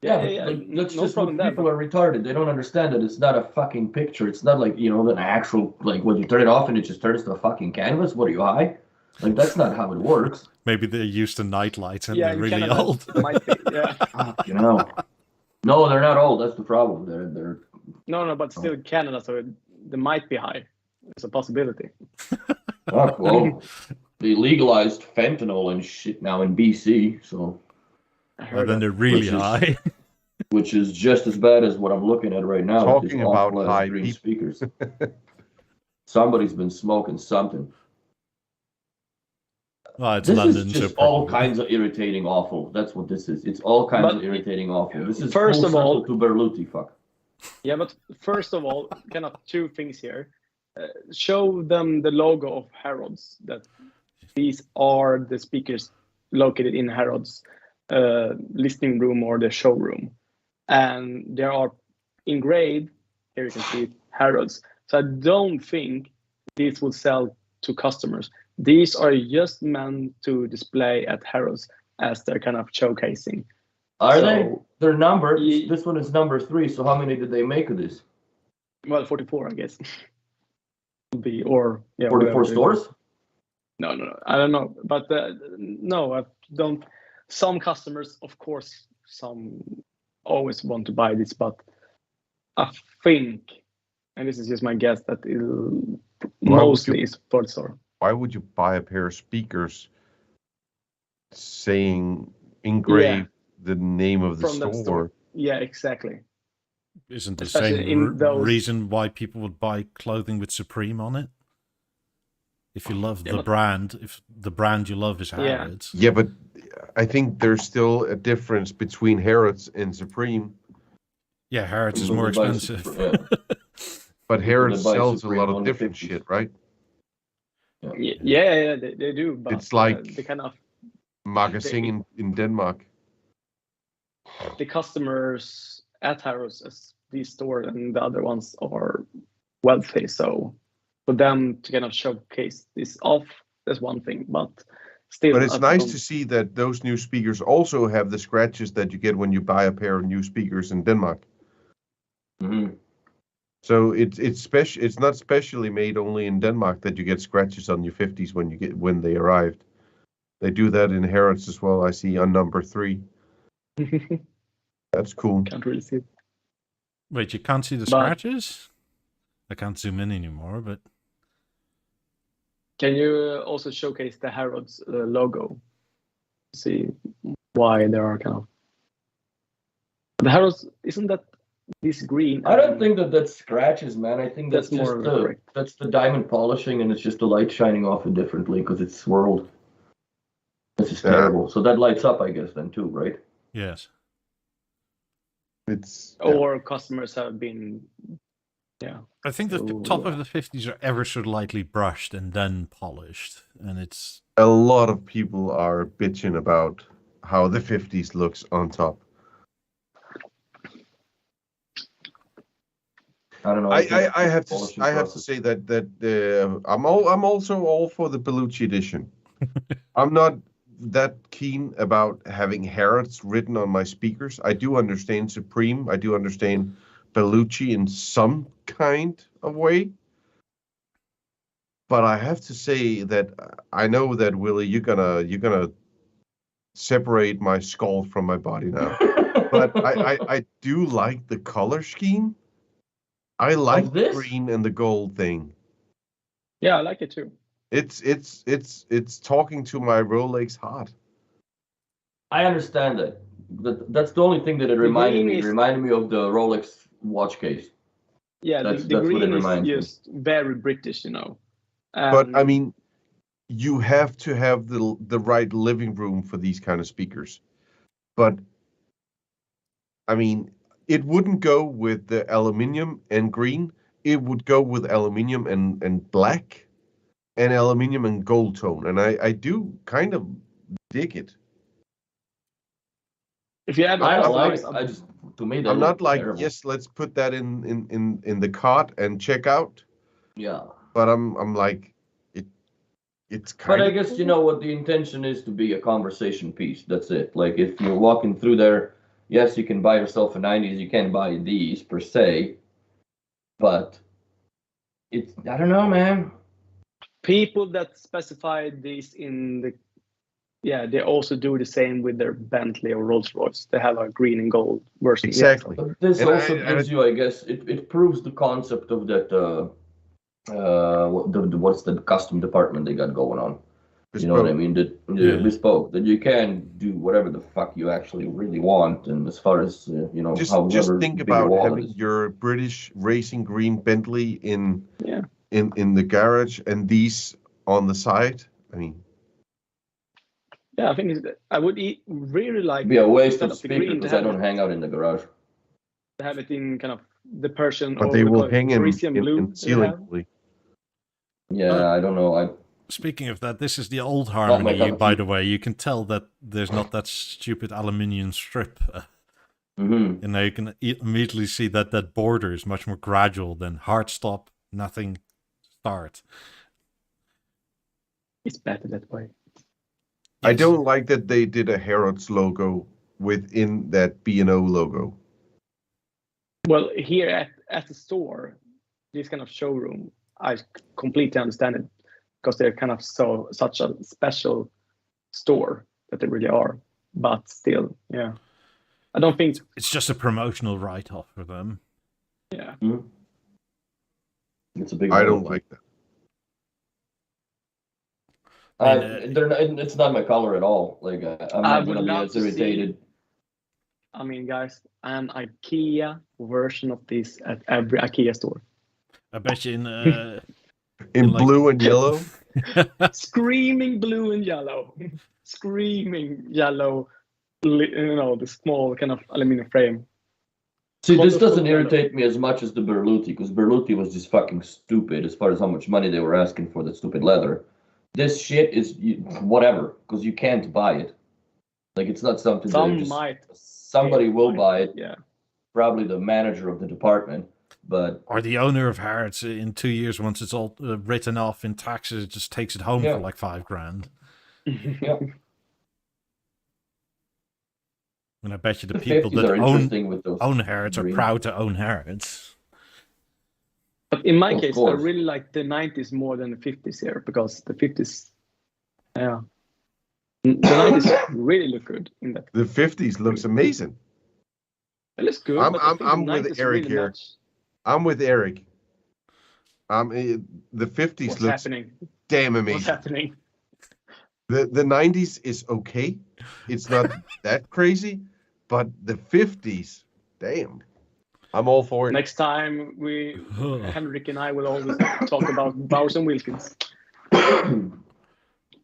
Yeah, that's just what people are retarded. They don't understand that it's not a fucking picture. It's not like, an actual, like, when you turn it off and it just turns to a fucking canvas. What are you, high? Like, that's not how it works. Maybe they're used to night lights and they're really old. Might be, yeah. No, they're not old. That's the problem. They're No, but still Canada, so they might be high. It's a possibility. Well, they legalized fentanyl and shit now in BC, so Well, then they're really high. Which is just as bad as what I'm looking at right now. Talking with about awful-ass high green people. speakers. Somebody's been smoking something. Well, it's This London, is just so all kinds of irritating awful. That's what this is. It's all kinds of irritating awful. This is first of all to Berluti, fuck. Yeah, but first of all, kind of two things here. Show them the logo of Harrods, that these are the speakers located in Harrods listening room or the showroom. And there are engraved, here you can see it, Harrods. So I don't think these will sell to customers. These are just meant to display at Harrods as they're kind of showcasing. Are they? They're numbered. This one is number 3. So how many did they make of this? Well, 44, I guess. Be or yeah, 44 stores? No. I don't know, but no, I don't. Some customers, of course, some always want to buy this, but I think, and this is just my guess, that it'll mostly is for the store. Why would you buy a pair of speakers saying engraved the name of the store? Yeah, exactly. Isn't the same reason why people would buy clothing with Supreme on it? If you love the brand, if the brand you love is Harrods. Yeah, but I think there's still a difference between Harrods and Supreme. Yeah, Harrods is more expensive. But Harrods sells a lot of different shit, right? Yeah, they do. But it's like the kind of magazine in Denmark. The customers at Harrods, as these stores and the other ones, are wealthy, so for them to kind of showcase this off, that's one thing, but still. But it's nice to see that those new speakers also have the scratches that you get when you buy a pair of new speakers in Denmark. Mm-hmm. So it's special. It's not specially made only in Denmark that you get scratches on your 50s when they arrived. They do that in Harrods as well. I see on number 3. That's cool. Can't really see it. Wait, you can't see the scratches? I can't zoom in anymore, but... Can you also showcase the Harrods logo? See why there are kind of... The Harrods, isn't that this green? I don't think that's scratches, man. I think that's more that's the diamond polishing, and it's just the light shining off it differently because it's swirled. This is terrible. So that lights up, I guess, then too, right? Yes. Or customers have been, I think the top of the 50s are ever so lightly brushed and then polished, and it's... A lot of people are bitching about how the 50s looks on top. I don't know. I have to say that I'm also all for the Belushi edition. I'm not that keen about having Harrods written on my speakers. I do understand Supreme. I do understand Belushi in some kind of way. But I have to say that I know that, Willie, you're gonna separate my skull from my body now. But I do like the color scheme. I like the green and the gold thing. Yeah, I like it too. It's talking to my Rolex heart. I understand that. That's the only thing that it reminded me. It reminded me of the Rolex watch case. Yeah, the green is just very British, But I mean, you have to have the right living room for these kind of speakers. But I mean, it wouldn't go with the aluminium and green. It would go with aluminium and black, and aluminium and gold tone. And I do kind of dig it. If you have, I'm not like terrible. Yes, let's put that in the cart and check out. Yeah. But I'm like, it's kind. But I guess you know what the intention is, to be a conversation piece. That's it. Like if you're walking through there, yes, you can buy yourself a 90s. You can't buy these per se, but I don't know, man. People that specify these they also do the same with their Bentley or Rolls Royce. They have a green and gold version. Exactly. But this also gives you, I guess, it proves the concept of that. What's the custom department they got going on? You know what I mean? The bespoke, that you can do whatever the fuck you actually really want, and as far as just think about having your British racing green Bentley in the garage and these on the side. I mean, yeah, I think I would really like. It'd be a waste of speaker because I don't hang out in the garage. To have it in kind of the Persian, but they will hang in blue in ceiling. Yeah, I don't know. Speaking of that, this is the old Harmony, by the way. You can tell that there's not that stupid aluminium strip. And now you can immediately see that that border is much more gradual than hard stop, nothing, start. It's better that way. Yes. I don't like that they did a Harrods logo within that B&O logo. Well, here at the store, this kind of showroom, I completely understand it because they're kind of such a special store that they really are. But still, yeah, I don't think it's just a promotional write-off for them. Yeah, it's a big. I don't like that. It's not my color at all. Like I'm not gonna be as irritated. I mean, guys, an IKEA version of this at every IKEA store. I bet you in blue and yellow. Screaming blue and yellow. Screaming yellow. The small kind of aluminum frame. See, this doesn't irritate me as much as the Berluti, because Berluti was just fucking stupid as far as how much money they were asking for that stupid leather. This shit is whatever, because you can't buy it. Like, it's not something somebody will buy it. Yeah. Probably the manager of the department, but or the owner of Harrods in 2 years, once it's all written off in taxes, just takes it home for like $5,000. Yeah. And I bet you the people that own Harrods are proud to own Harrods. But in my case, I really like the 90s more than the 50s here, because the 50s, the 90s really look good in that. The 50s looks amazing. It looks good. I'm with Eric here. I'm with Eric. The 50s looks damn amazing. What's happening? The 90s is okay. It's not that crazy, but the 50s, damn. I'm all for it. Next time Henrik and I will always talk about Bowers and Wilkins. If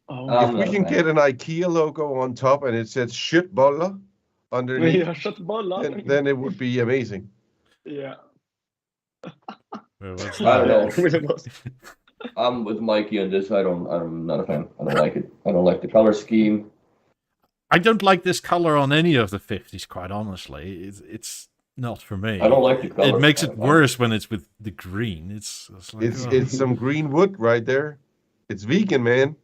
we can get an IKEA logo on top and it says shitbolla underneath, then it would be amazing. Yeah. I don't know. I'm with Mikey on this. I'm not a fan. I don't like it. I don't like the color scheme. I don't like this color on any of the 50s, quite honestly. It's not for me. I don't like the color. It makes it worse when it's with the green. It's some green wood right there. It's vegan, man.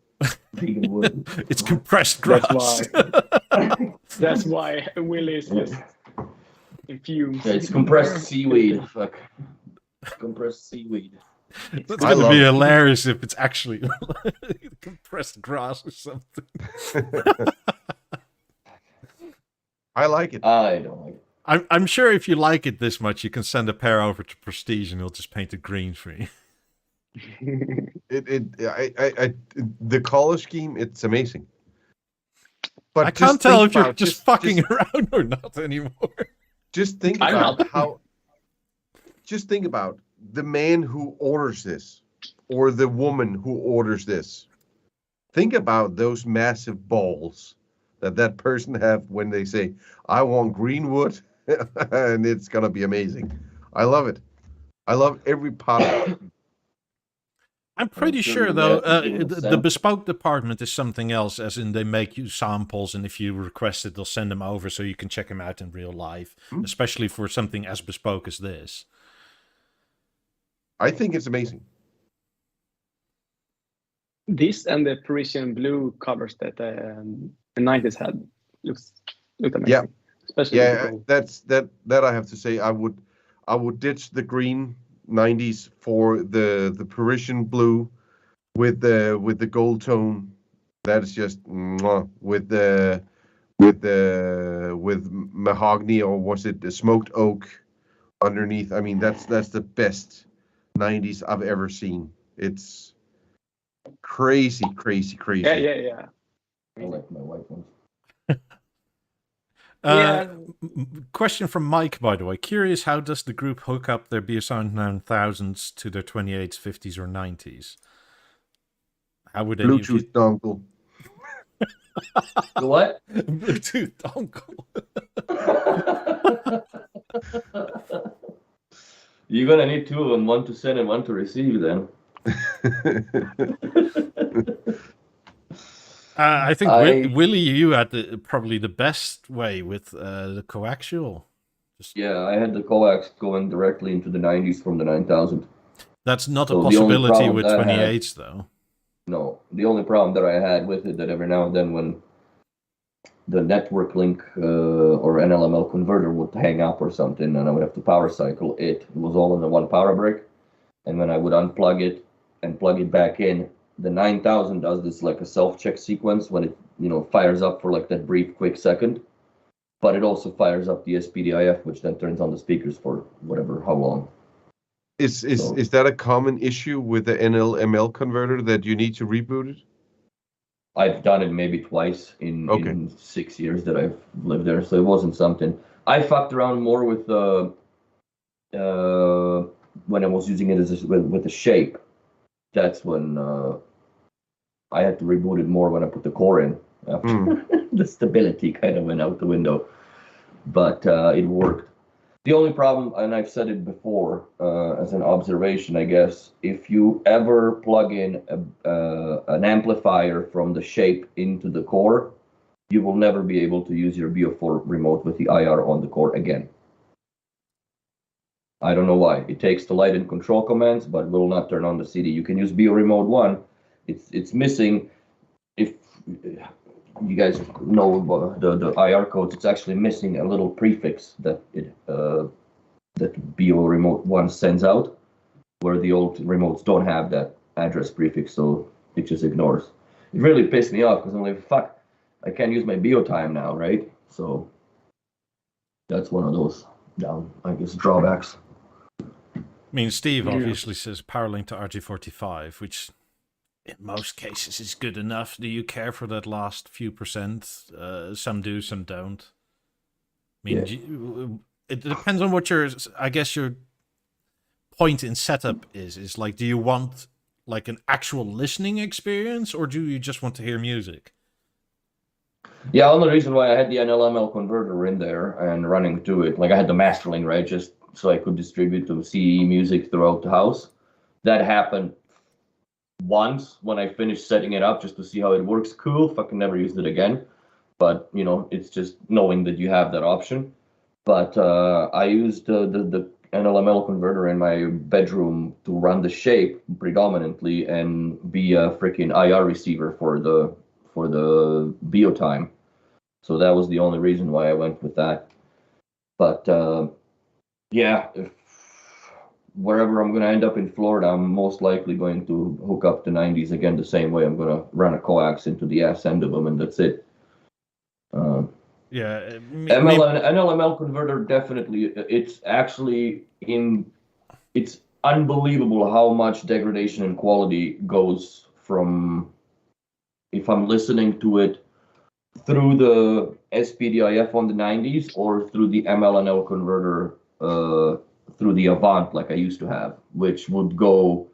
Vegan wood. It's compressed grass. That's why Willie is just infused. Yeah, it's compressed seaweed. Fuck. Compressed seaweed. That's going to be hilarious if it's actually compressed grass or something. I like it. I don't like it. I'm sure if you like it this much, you can send a pair over to Prestige and he'll just paint it green for you. The color scheme, it's amazing. But I can't tell if you're just fucking around or not anymore. Just think about Just think about the man who orders this, or the woman who orders this. Think about those massive balls that person have when they say, "I want green wood," and it's gonna be amazing. I love it. I love every part of it. I'm pretty sure, though, the bespoke department is something else, as in they make you samples, and if you request it, they'll send them over so you can check them out in real life, especially for something as bespoke as this. I think it's amazing. This and the Parisian blue colors that the 90s had looked amazing. Yeah, especially that I have to say, I would ditch the green 90s for the Parisian blue with the gold tone. That is just with mahogany, or was it the smoked oak underneath? I mean, that's the best 90s I've ever seen. It's Crazy. Yeah. I like my white ones. Question from Mike, by the way. Curious, how does the group hook up their Beosound 9000s to their 28s, 50s, or 90s? How would any Bluetooth dongle. The what? Bluetooth dongle. You're gonna need two of them, one to send and one to receive then. I think Willie, you had probably the best way with the coaxial. Yeah, I had the coax going directly into the 90s from the 9000. That's not a possibility with 28s, though. No, the only problem that I had with it that every now and then when the network link or NLML converter would hang up or something and I would have to power cycle it. It was all in the one power brick. And when I would unplug it and plug it back in, the 9000 does this like a self-check sequence when it, fires up for like that brief, quick second. But it also fires up the SPDIF, which then turns on the speakers for how long. Is that a common issue with the NLML converter that you need to reboot it? I've done it maybe twice in 6 years that I've lived there, so it wasn't something. I fucked around more with when I was using it with the shape. That's when I had to reboot it more when I put the core in. The stability kind of went out the window, but it worked. The only problem, and I've said it before as an observation, I guess, if you ever plug in an amplifier from the shape into the core, you will never be able to use your Beo4 remote with the IR on the core again. I don't know why. It takes the light and control commands, but will not turn on the CD. You can use Beo Remote 1. It's missing, if you guys know the IR codes, it's actually missing a little prefix that Beo Remote 1 sends out, where the old remotes don't have that address prefix, so it just ignores. It really pissed me off because I'm like, fuck, I can't use my Beo time now, right? So that's one of those drawbacks. I mean, Steve obviously says PowerLink to RJ45, which in most cases is good enough. Do you care for that last few percent? Some do, some don't. I mean, it depends on what your point in setup is. Is like, do you want like an actual listening experience, or do you just want to hear music? Yeah, only reason why I had the NLML converter in there and running to it, like I had the mastering, right, just so I could distribute the CE music throughout the house. That happened once when I finished setting it up just to see how it works. Cool, fucking never used it again. But, it's just knowing that you have that option. But I used the NLML converter in my bedroom to run the shape predominantly and be a freaking IR receiver for the Beo time. So that was the only reason why I went with that. But if wherever I'm going to end up in Florida, I'm most likely going to hook up the 90s again the same way. I'm going to run a coax into the ass end of them, and that's it. NLML converter, definitely. It's actually it's unbelievable how much degradation in quality goes from if I'm listening to it through the SPDIF on the 90s or through the MLNL converter through the Avant like I used to have, which would go,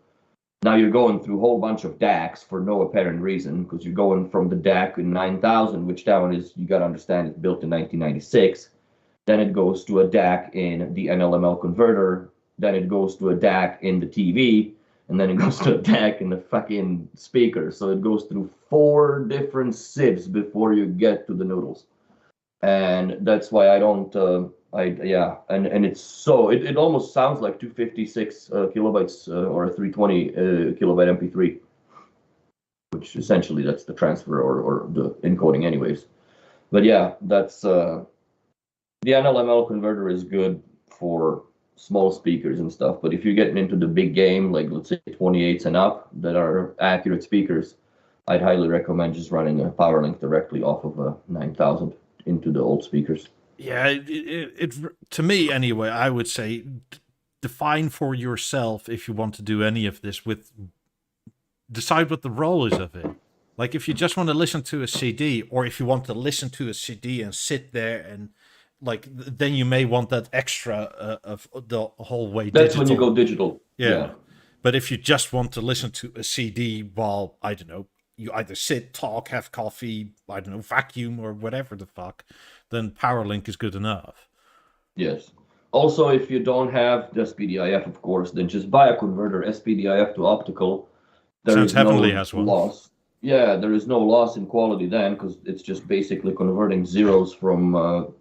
now you're going through a whole bunch of DACs for no apparent reason, because you're going from the DAC in 9000, which that one is, you got to understand, it's built in 1996. Then it goes to a DAC in the NLML converter. Then it goes to a DAC in the TV. And then it goes to a DAC in the fucking speaker. So it goes through 4 different sieves before you get to the noodles. And that's why I don't, and it's so, it almost sounds like 256 kilobytes or a 320 kilobyte MP3, which essentially that's the transfer or the encoding anyways. But yeah, that's, the NLML converter is good for small speakers and stuff, but if you're getting into the big game, like let's say 28s and up that are accurate speakers, I'd highly recommend just running a PowerLink directly off of a 9000 into the old speakers. Yeah, it to me anyway, I would say define for yourself if you want to do any of this with decide what the role is of it. Like if you just want to listen to a CD, or if you want to listen to a CD and sit there and like, then you may want that extra of the whole way. That's digital. when you go digital. Yeah. But if you just want to listen to a CD while, I don't know, you either sit, talk, have coffee, I don't know, vacuum or whatever the fuck, then PowerLink is good enough. Yes. Also, if you don't have the SPDIF, of course, then just buy a converter, SPDIF to optical. Sounds Heavenly has one. Loss. Yeah, there is no loss in quality then, because it's just basically converting zeros from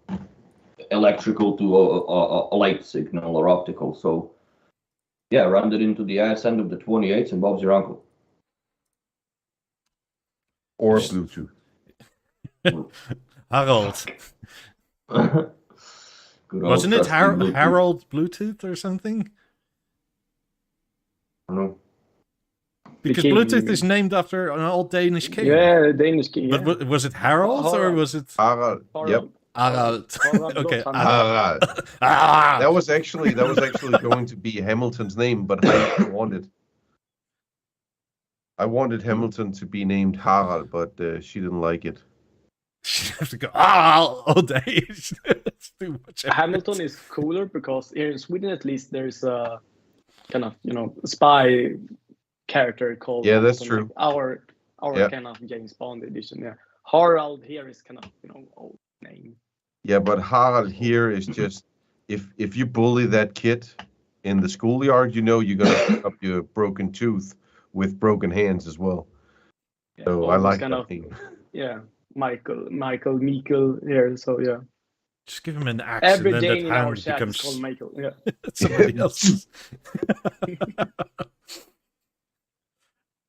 electrical to a light signal or optical. So, yeah, round it into the ass end of the 28s and Bob's your uncle. Or Bluetooth. Harold. Wasn't it Harold Bluetooth or something? I don't know. Because Bluetooth is named after an old Danish king. Yeah, Danish king. Yeah. But was it Harold or was it Harald? Yep. Harald? Okay. Harald. That was actually going to be Hamilton's name, but I wanted Hamilton to be named Harald, but she didn't like it. You have to go all day. It's too much. Hamilton is cooler because here in Sweden, at least, there's a kind of spy character called. Yeah, that's Hamilton, true. Our kind of James Bond edition. Yeah, Harald here is kind of old name. Yeah, but Harald here is just if you bully that kid in the schoolyard, you're gonna pick up your broken tooth with broken hands as well. Yeah, so I like that thing. Yeah, Michael here. So yeah. Just give him an axe. Every and then day that in our hand chat becomes is called Michael. Yeah. somebody else's.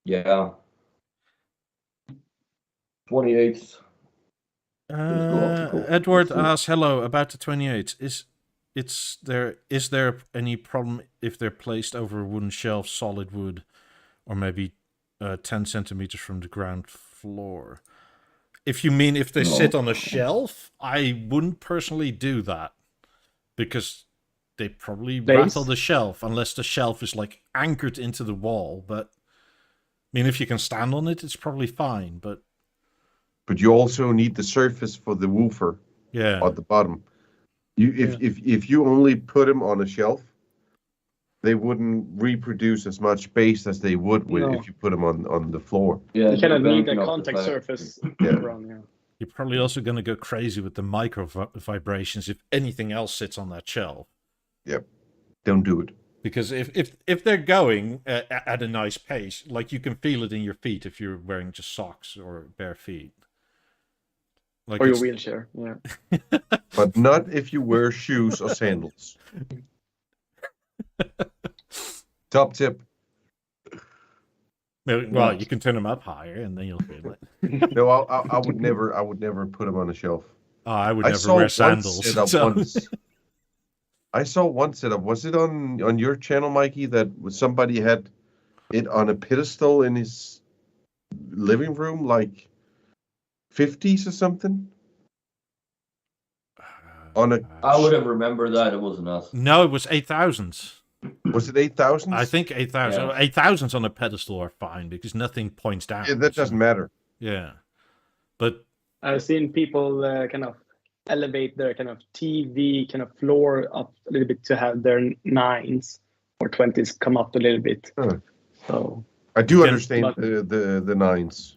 Yeah. 28s. Edward asks, hello, about the 28s. Is there any problem if they're placed over a wooden shelf, solid wood, or maybe 10 centimeters from the ground floor? If you mean if they sit on a shelf, I wouldn't personally do that, because they probably rattle the shelf unless the shelf is like anchored into the wall. But I mean, if you can stand on it, it's probably fine. But you also need the surface for the woofer. Yeah. At the bottom. If you only put them on a shelf, they wouldn't reproduce as much bass as they would if you put them on the floor. Yeah, you kind of need a contact surface around. Yeah. You're probably also going to go crazy with the micro vibrations if anything else sits on that shelf. Yep. Don't do it. Because if they're going at a nice pace, like you can feel it in your feet if you're wearing just socks or bare feet. Like or your wheelchair, yeah. But not if you wear shoes or sandals. Top tip. Well, you can turn them up higher, and then you'll feel it. No, I would never put them on a shelf. Oh, I would never wear sandals. I saw one setup. Was it on your channel, Mikey, that somebody had it on a pedestal in his living room, like 50's or something? I would have remembered that. It wasn't us. No, it was 8,000s. Was it 8,000? I think 8,000. Yeah. 8,000s on a pedestal are fine because nothing points down. Yeah, that doesn't matter. Yeah, but I've seen people kind of elevate their kind of TV kind of floor up a little bit to have their 9s or 20s come up a little bit. So I do understand the 9s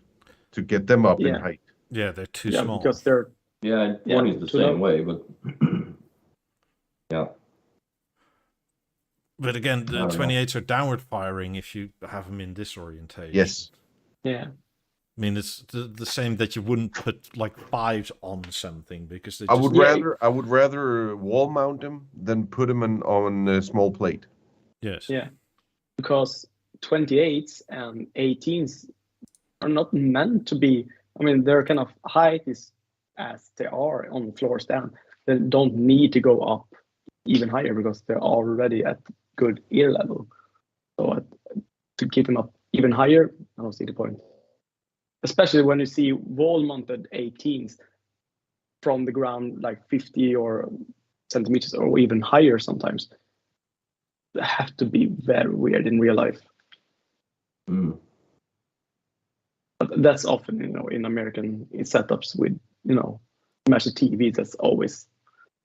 to get them up in height. Yeah, they're too small. Because they're 20 is the same way, but yeah. But again, the 28s are downward firing if you have them in this orientation. Yes. Yeah. I mean, it's the same that you wouldn't put like 5s on something because I would rather wall mount them than put them on a small plate. Yes. Yeah. Because 28s and 18s are not meant to be. I mean, their kind of height is as they are on floors down. They don't need to go up even higher because they're already at good ear level. So to keep them up even higher, I don't see the point. Especially when you see wall-mounted 18s from the ground, like 50 or centimeters or even higher sometimes. They have to be very weird in real life. Mm. that's often, in American setups with, massive TV that's always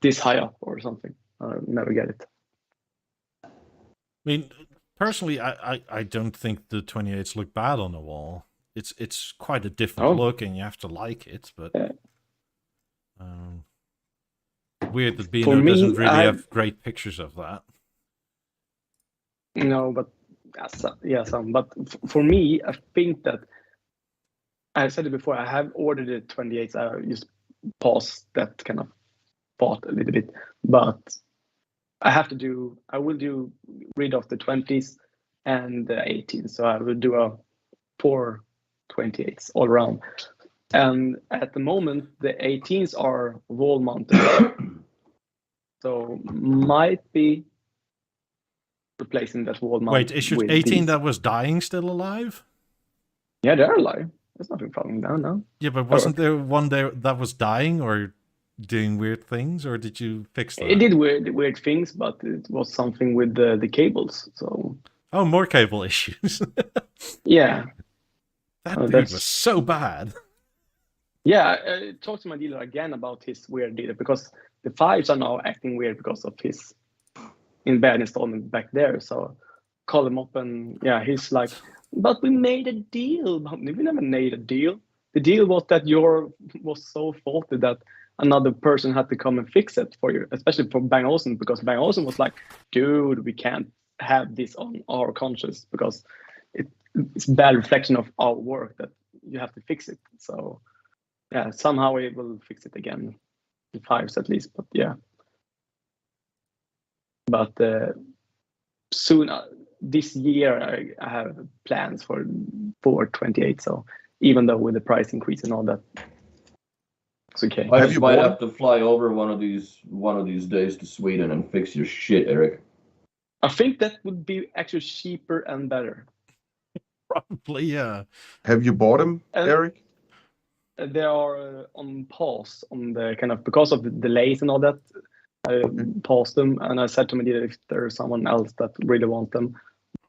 this high up or something. I never get it. I mean, personally, I don't think the 28s look bad on the wall. It's quite a different look, and you have to like it. But weird that Beano doesn't really have great pictures of that. No, but some. But for me, I think that I said it before. I have ordered the 28s. I just paused that kind of thought a little bit, but I will do rid of the 20s and the 18s. So I will do 4 28s all around. And at the moment, the 18s are wall mounted, so might be replacing that wall mount. Wait, is your 18 that was dying still alive? Yeah, they're alive. There's nothing falling down now. Yeah, but wasn't there one there that was dying or doing weird things, or did you fix that? It did weird things, but it was something with the cables. So more cable issues. Yeah, that dude was so bad. Yeah, I talked to my dealer again about his weird dealer, because the 5s are now acting weird because of his bad installment back there. So call him up, and he's like, but we made a deal. We never made a deal. The deal was that your was so faulty that another person had to come and fix it for you, especially for Bang & Olufsen, because Bang & Olufsen was like, dude, we can't have this on our conscience because it's a bad reflection of our work that you have to fix it. So somehow we will fix it again, the 5s at least, but But soon, this year, I have plans for 28. So even though with the price increase and all that, it's okay. I might have to fly over one of these days to Sweden and fix your shit, Eric. I think that would be actually cheaper and better. Probably, yeah. Have you bought them, Eric? They are on pause on the kind of, because of the delays and all that. I paused them, and I said to my dealer if there's someone else that really want them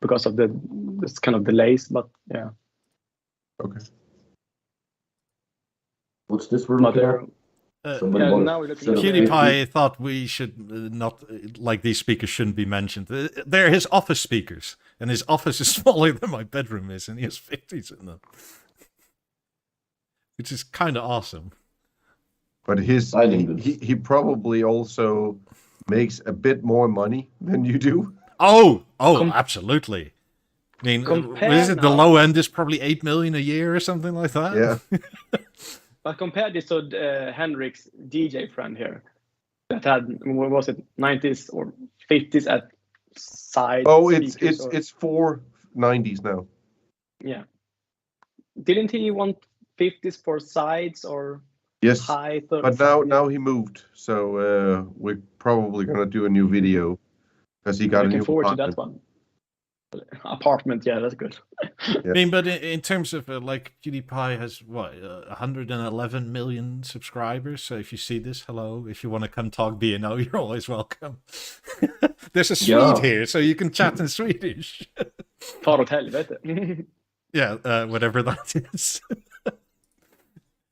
because of this kind of delays. But yeah. Okay. What's this we're looking at? Now we're looking at PewDiePie thought we should not, like, these speakers shouldn't be mentioned. They're his office speakers, and his office is smaller than my bedroom is, and he has 50s in them, which is kind of awesome. But he probably also makes a bit more money than you do. Oh, absolutely. I mean, is it the low end is probably 8 million a year or something like that? Yeah. But compare this to Henrik's DJ friend here that had, what was it, 90s or 50s at side. Oh, it's 4 90s now. Yeah. Didn't he want 50s for sides or? Yes, height? But now he moved, so we're probably gonna do a new video because he got a new forward to that one. Apartment, yeah, that's good. Yeah. I mean, but in terms of like, PewDiePie has 111 million subscribers. So if you see this, hello. If you want to come talk B&O, you're always welcome. There's a Swede here, so you can chat in Swedish. Far åt helvete. Yeah, whatever that is.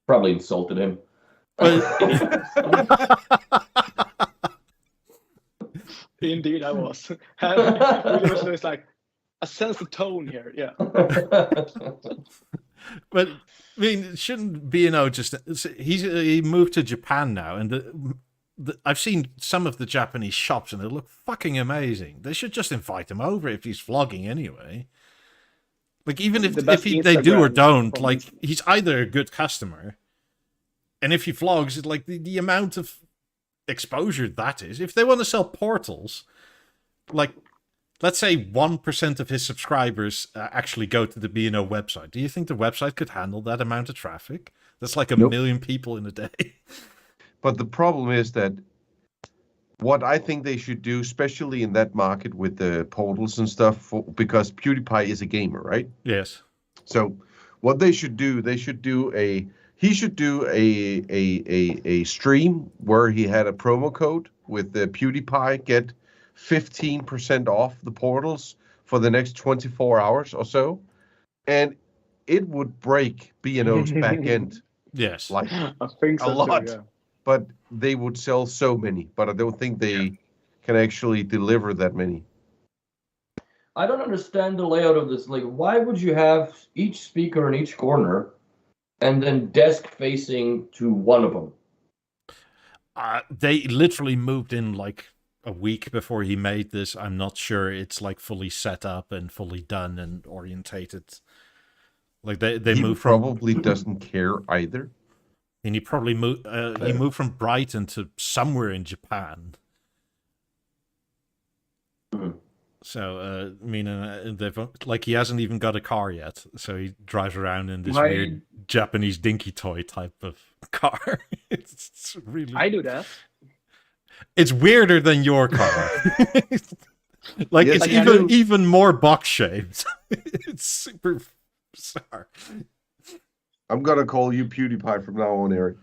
Probably insulted him. Indeed, I was. It's like, I sense the tone here, yeah. But I mean, shouldn't B&O just? He moved to Japan now, and I've seen some of the Japanese shops, and they look fucking amazing. They should just invite him over if he's vlogging anyway. Like, even if they do or don't, like, he's either a good customer, and if he vlogs, like the amount of exposure that is. If they want to sell portals, like, let's say 1% of his subscribers actually go to the B&O website. Do you think the website could handle that amount of traffic? That's like a million people in a day. But the problem is that what I think they should do, especially in that market with the portals and stuff, because PewDiePie is a gamer, right? Yes. So what they should do he should do a stream where he had a promo code with the PewDiePie, get 15% off the portals for the next 24 hours or so. And it would break B&O's back end. Yes. Like I think so a lot. too, yeah. But they would sell so many. But I don't think they can actually deliver that many. I don't understand the layout of this. Like, why would you have each speaker in each corner and then desk facing to one of them? They literally moved in like a week before he made this. I'm not sure it's like fully set up and fully done and orientated. Like they He moved from, probably doesn't care either. and he probably moved. He moved from Brighton to somewhere in Japan. So I mean, they've like he hasn't even got a car yet, so he drives around in this weird Japanese dinky toy type of car. It's really. I do that. It's weirder than your car. Like Yes, it's even more box shaped. It's super bizarre. I'm gonna call you PewDiePie from now on, Eric.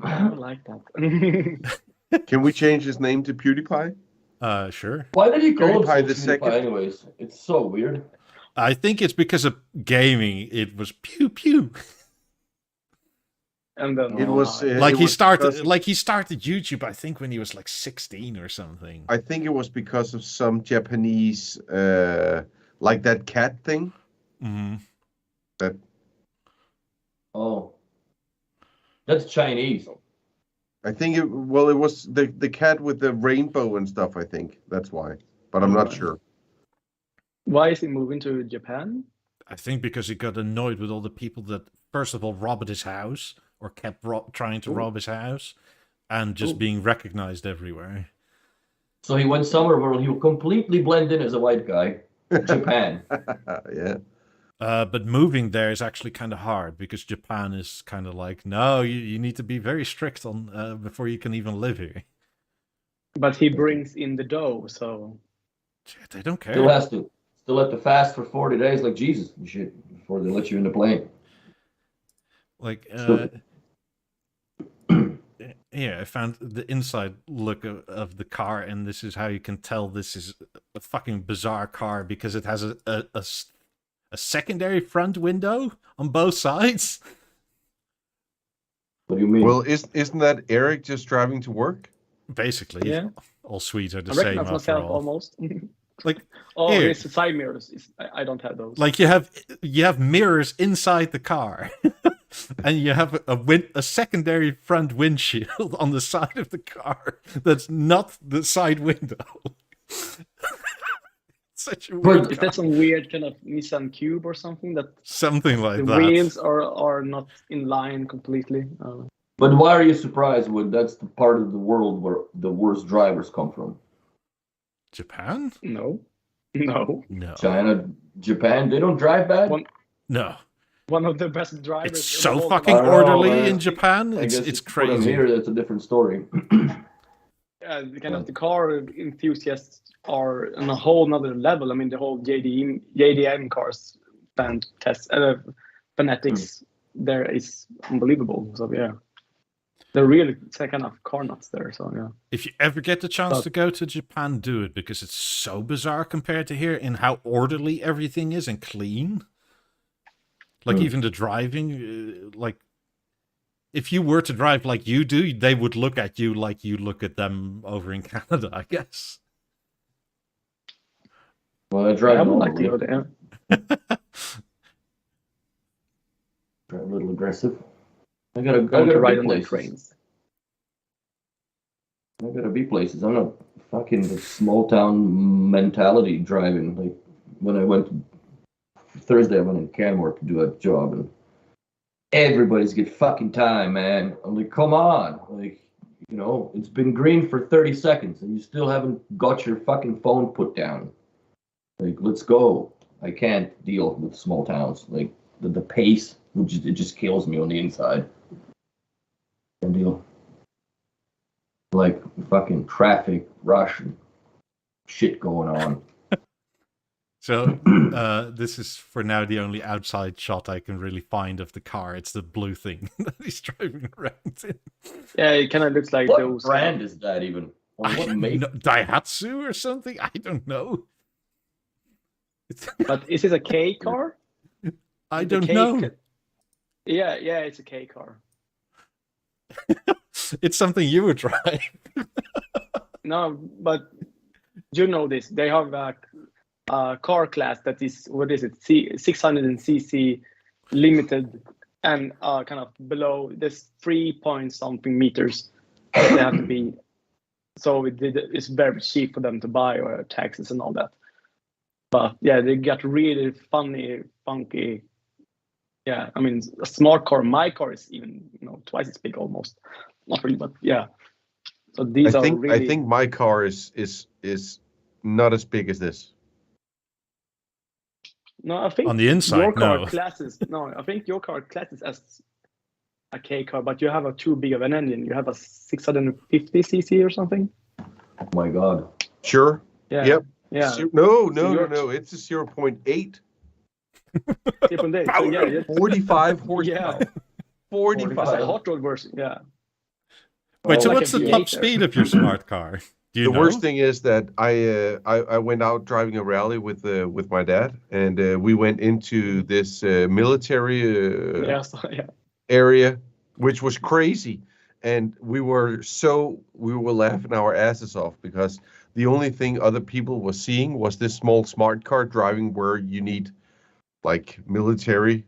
I don't like that. Can we change his name to PewDiePie? Sure. Why did he call PewDiePie him the second? anyways? It's so weird. I think it's because of gaming. It was pew pew. And then It was Like it he was started. because- Like he started YouTube. I think when he was like 16 or something. I think it was because of some Japanese, like that cat thing. Mm-hmm. That Oh. That's Chinese. I think it was the cat with the rainbow and stuff. I think that's why, but I'm not sure. why is he moving to Japan? I think because he got annoyed with all the people that, first of all, robbed his house or kept trying to rob his house, and just being recognized everywhere. So he went somewhere where he will completely blend in as a white guy. Japan. Yeah. But moving there is actually kind of hard because Japan is kind of like, no, you need to be very strict on before you can even live here. But he brings in the dough, so They don't care. Still have to fast for 40 days like Jesus and shit before they let you in the plane. Like, yeah, I found the inside look of the car, and this is how you can tell this is a fucking bizarre car because it has a secondary front window on both sides. What do you mean? Well, isn't that Eric just driving to work? Basically, yeah. all Swedes are the I same recognize after myself all. almost. Like, Oh, here. his side mirrors. I don't have those. Like you have mirrors inside the car, and you have a secondary front windshield on the side of the car that's not the side window. Such a weird Is car. that some weird kind of Nissan Cube or something that Something like the that. wheels are not in line completely? But why are you surprised when that's the part of the world where the worst drivers come from? Japan? No. No. China, Japan, they don't drive bad? No. One of the best drivers. It's in the so whole fucking I know, orderly man. in Japan. I guess It's for them crazy. here, that's a different story. Yeah, kind of the car enthusiasts are on a whole nother level. I mean, the whole JDM cars fanatics there is unbelievable. So yeah, they're really kind of car nuts there. So yeah. If you ever get the chance to go to Japan, do it because it's so bizarre compared to here in how orderly everything is and clean. Like even the driving, like if you were to drive like you do, they would look at you like you look at them over in Canada, I guess. Well, I drive I would like to normally. go there. Drive a little aggressive. I gotta Ride be on the places. trains. I gotta be places. I'm not fucking the small town mentality driving. Like when I went Thursday, I went in Canmore to do a job, and everybody's get fucking time, man. I'm like, come on, like, you know, it's been green for 30 seconds, and you still haven't got your fucking phone put down. Like, let's go. I can't deal with small towns. Like the pace, it just kills me on the inside. Can't deal. Like fucking traffic, rush, and shit going on. So this is for now the only outside shot I can really find of the car. It's the blue thing that he's driving around in. Yeah, it kind of looks like What those. brand is that even? Or what make? Daihatsu or something? I don't know. But is this a K car? I don't know. Yeah, it's a K car. It's something you would try. No, but you know this. They have a car class that is, what is it, 600cc limited, and kind of below this 3 point something meters that they have to be. So it's very cheap for them to buy, or taxes and all that. But yeah, they got really funky. Yeah, I mean, a smart car. My car is even twice as big almost. Not really, but yeah. So these are really. I think my car is not as big as this. No, I think on the inside, your car classes. No, I think your car classes as a K car, but you have a too big of an engine. You have a 650cc or something. Oh my God. Sure. Yeah. Yep. Yeah. No. It's a 0.8. 0.8. So yeah, 45 horsepower. Yeah. 45. That's a hot rod version. Yeah. Wait, so like what's the top speed of your smart car? Do you know? Worst thing is that I went out driving a rally with my dad, and we went into this military area, which was crazy, and we were laughing our asses off because the only thing other people were seeing was this small smart car driving where you need like military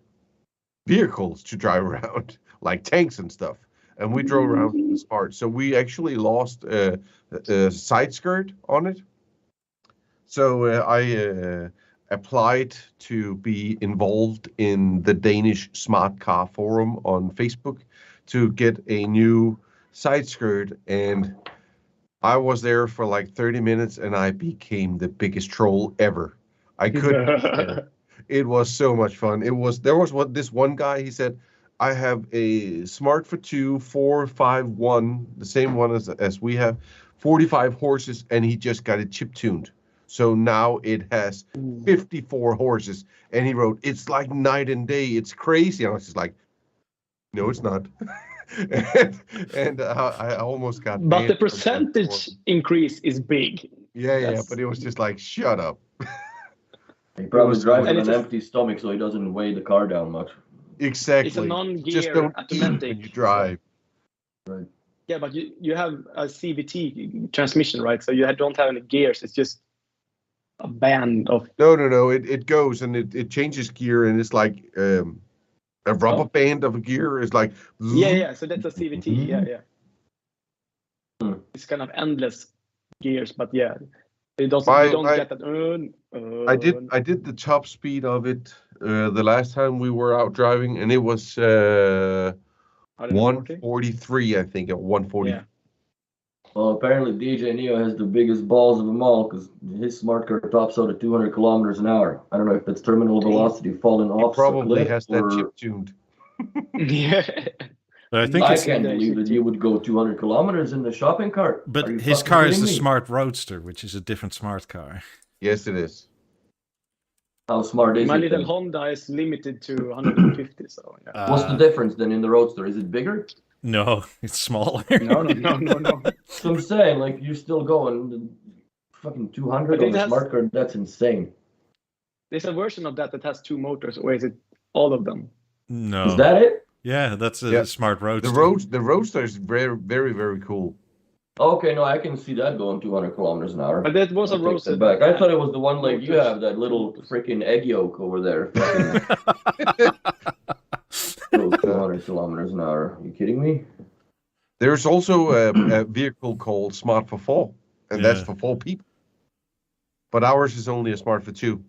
vehicles to drive around, like tanks and stuff. And we drove around in the smart. So we actually lost a side skirt on it. So I applied to be involved in the Danish smart car forum on Facebook to get a new side skirt. And I was there for like 30 minutes and I became the biggest troll ever. I couldn't. It was so much fun. There was this one guy, he said, I have a Smart for 2 451, the same one as we have, 45 horses, and he just got it chip tuned. So now it has 54 horses. And he wrote, it's like night and day. It's crazy. And I was just like, no, it's not. and I almost got. But the percentage increase is big. Yeah. But it was just like, shut up. He probably drives on an empty stomach, so he doesn't weigh the car down much. Exactly. It's a non-gear just don't automatic. when you drive. Right. Yeah, but you have a CVT transmission, right? So you don't have any gears. It's just a band of. No. It goes and it changes gear, and it's like a rubber band of a gear. It's like. Yeah. So that's a CVT. Yeah. It's kind of endless gears, but yeah, it doesn't. You don't get that. I did the top speed of it the last time we were out driving, and it was 143, I think, at 140. Yeah. Well, apparently DJ Neo has the biggest balls of them all because his smart car tops out at 200 kilometers an hour. I don't know if that's terminal velocity falling off. He probably has that chip tuned. Yeah. But I can't believe that you would go 200 kilometers in the shopping cart. But his car is the Smart Roadster, which is a different smart car. Yes, it is. How smart is it? My little Honda is limited to 150. So yeah. What's the difference then in the Roadster? Is it bigger? No, it's smaller. No. So I'm saying, like, you're still going fucking 200 on the smart car. That's insane. There's a version of that has 2 motors, or is it all of them? No. Is that it? Yeah, that's a Smart Roadster. The Roadster is very, very, very cool. Okay, no, I can see that going 200 kilometers an hour. But that was a Roadster. Back. I thought it was the one like you have, that little freaking egg yolk over there. 200 kilometers an hour. Are you kidding me? There's also a vehicle called Smart for 4, and that's for 4 people. But ours is only a Smart for 2.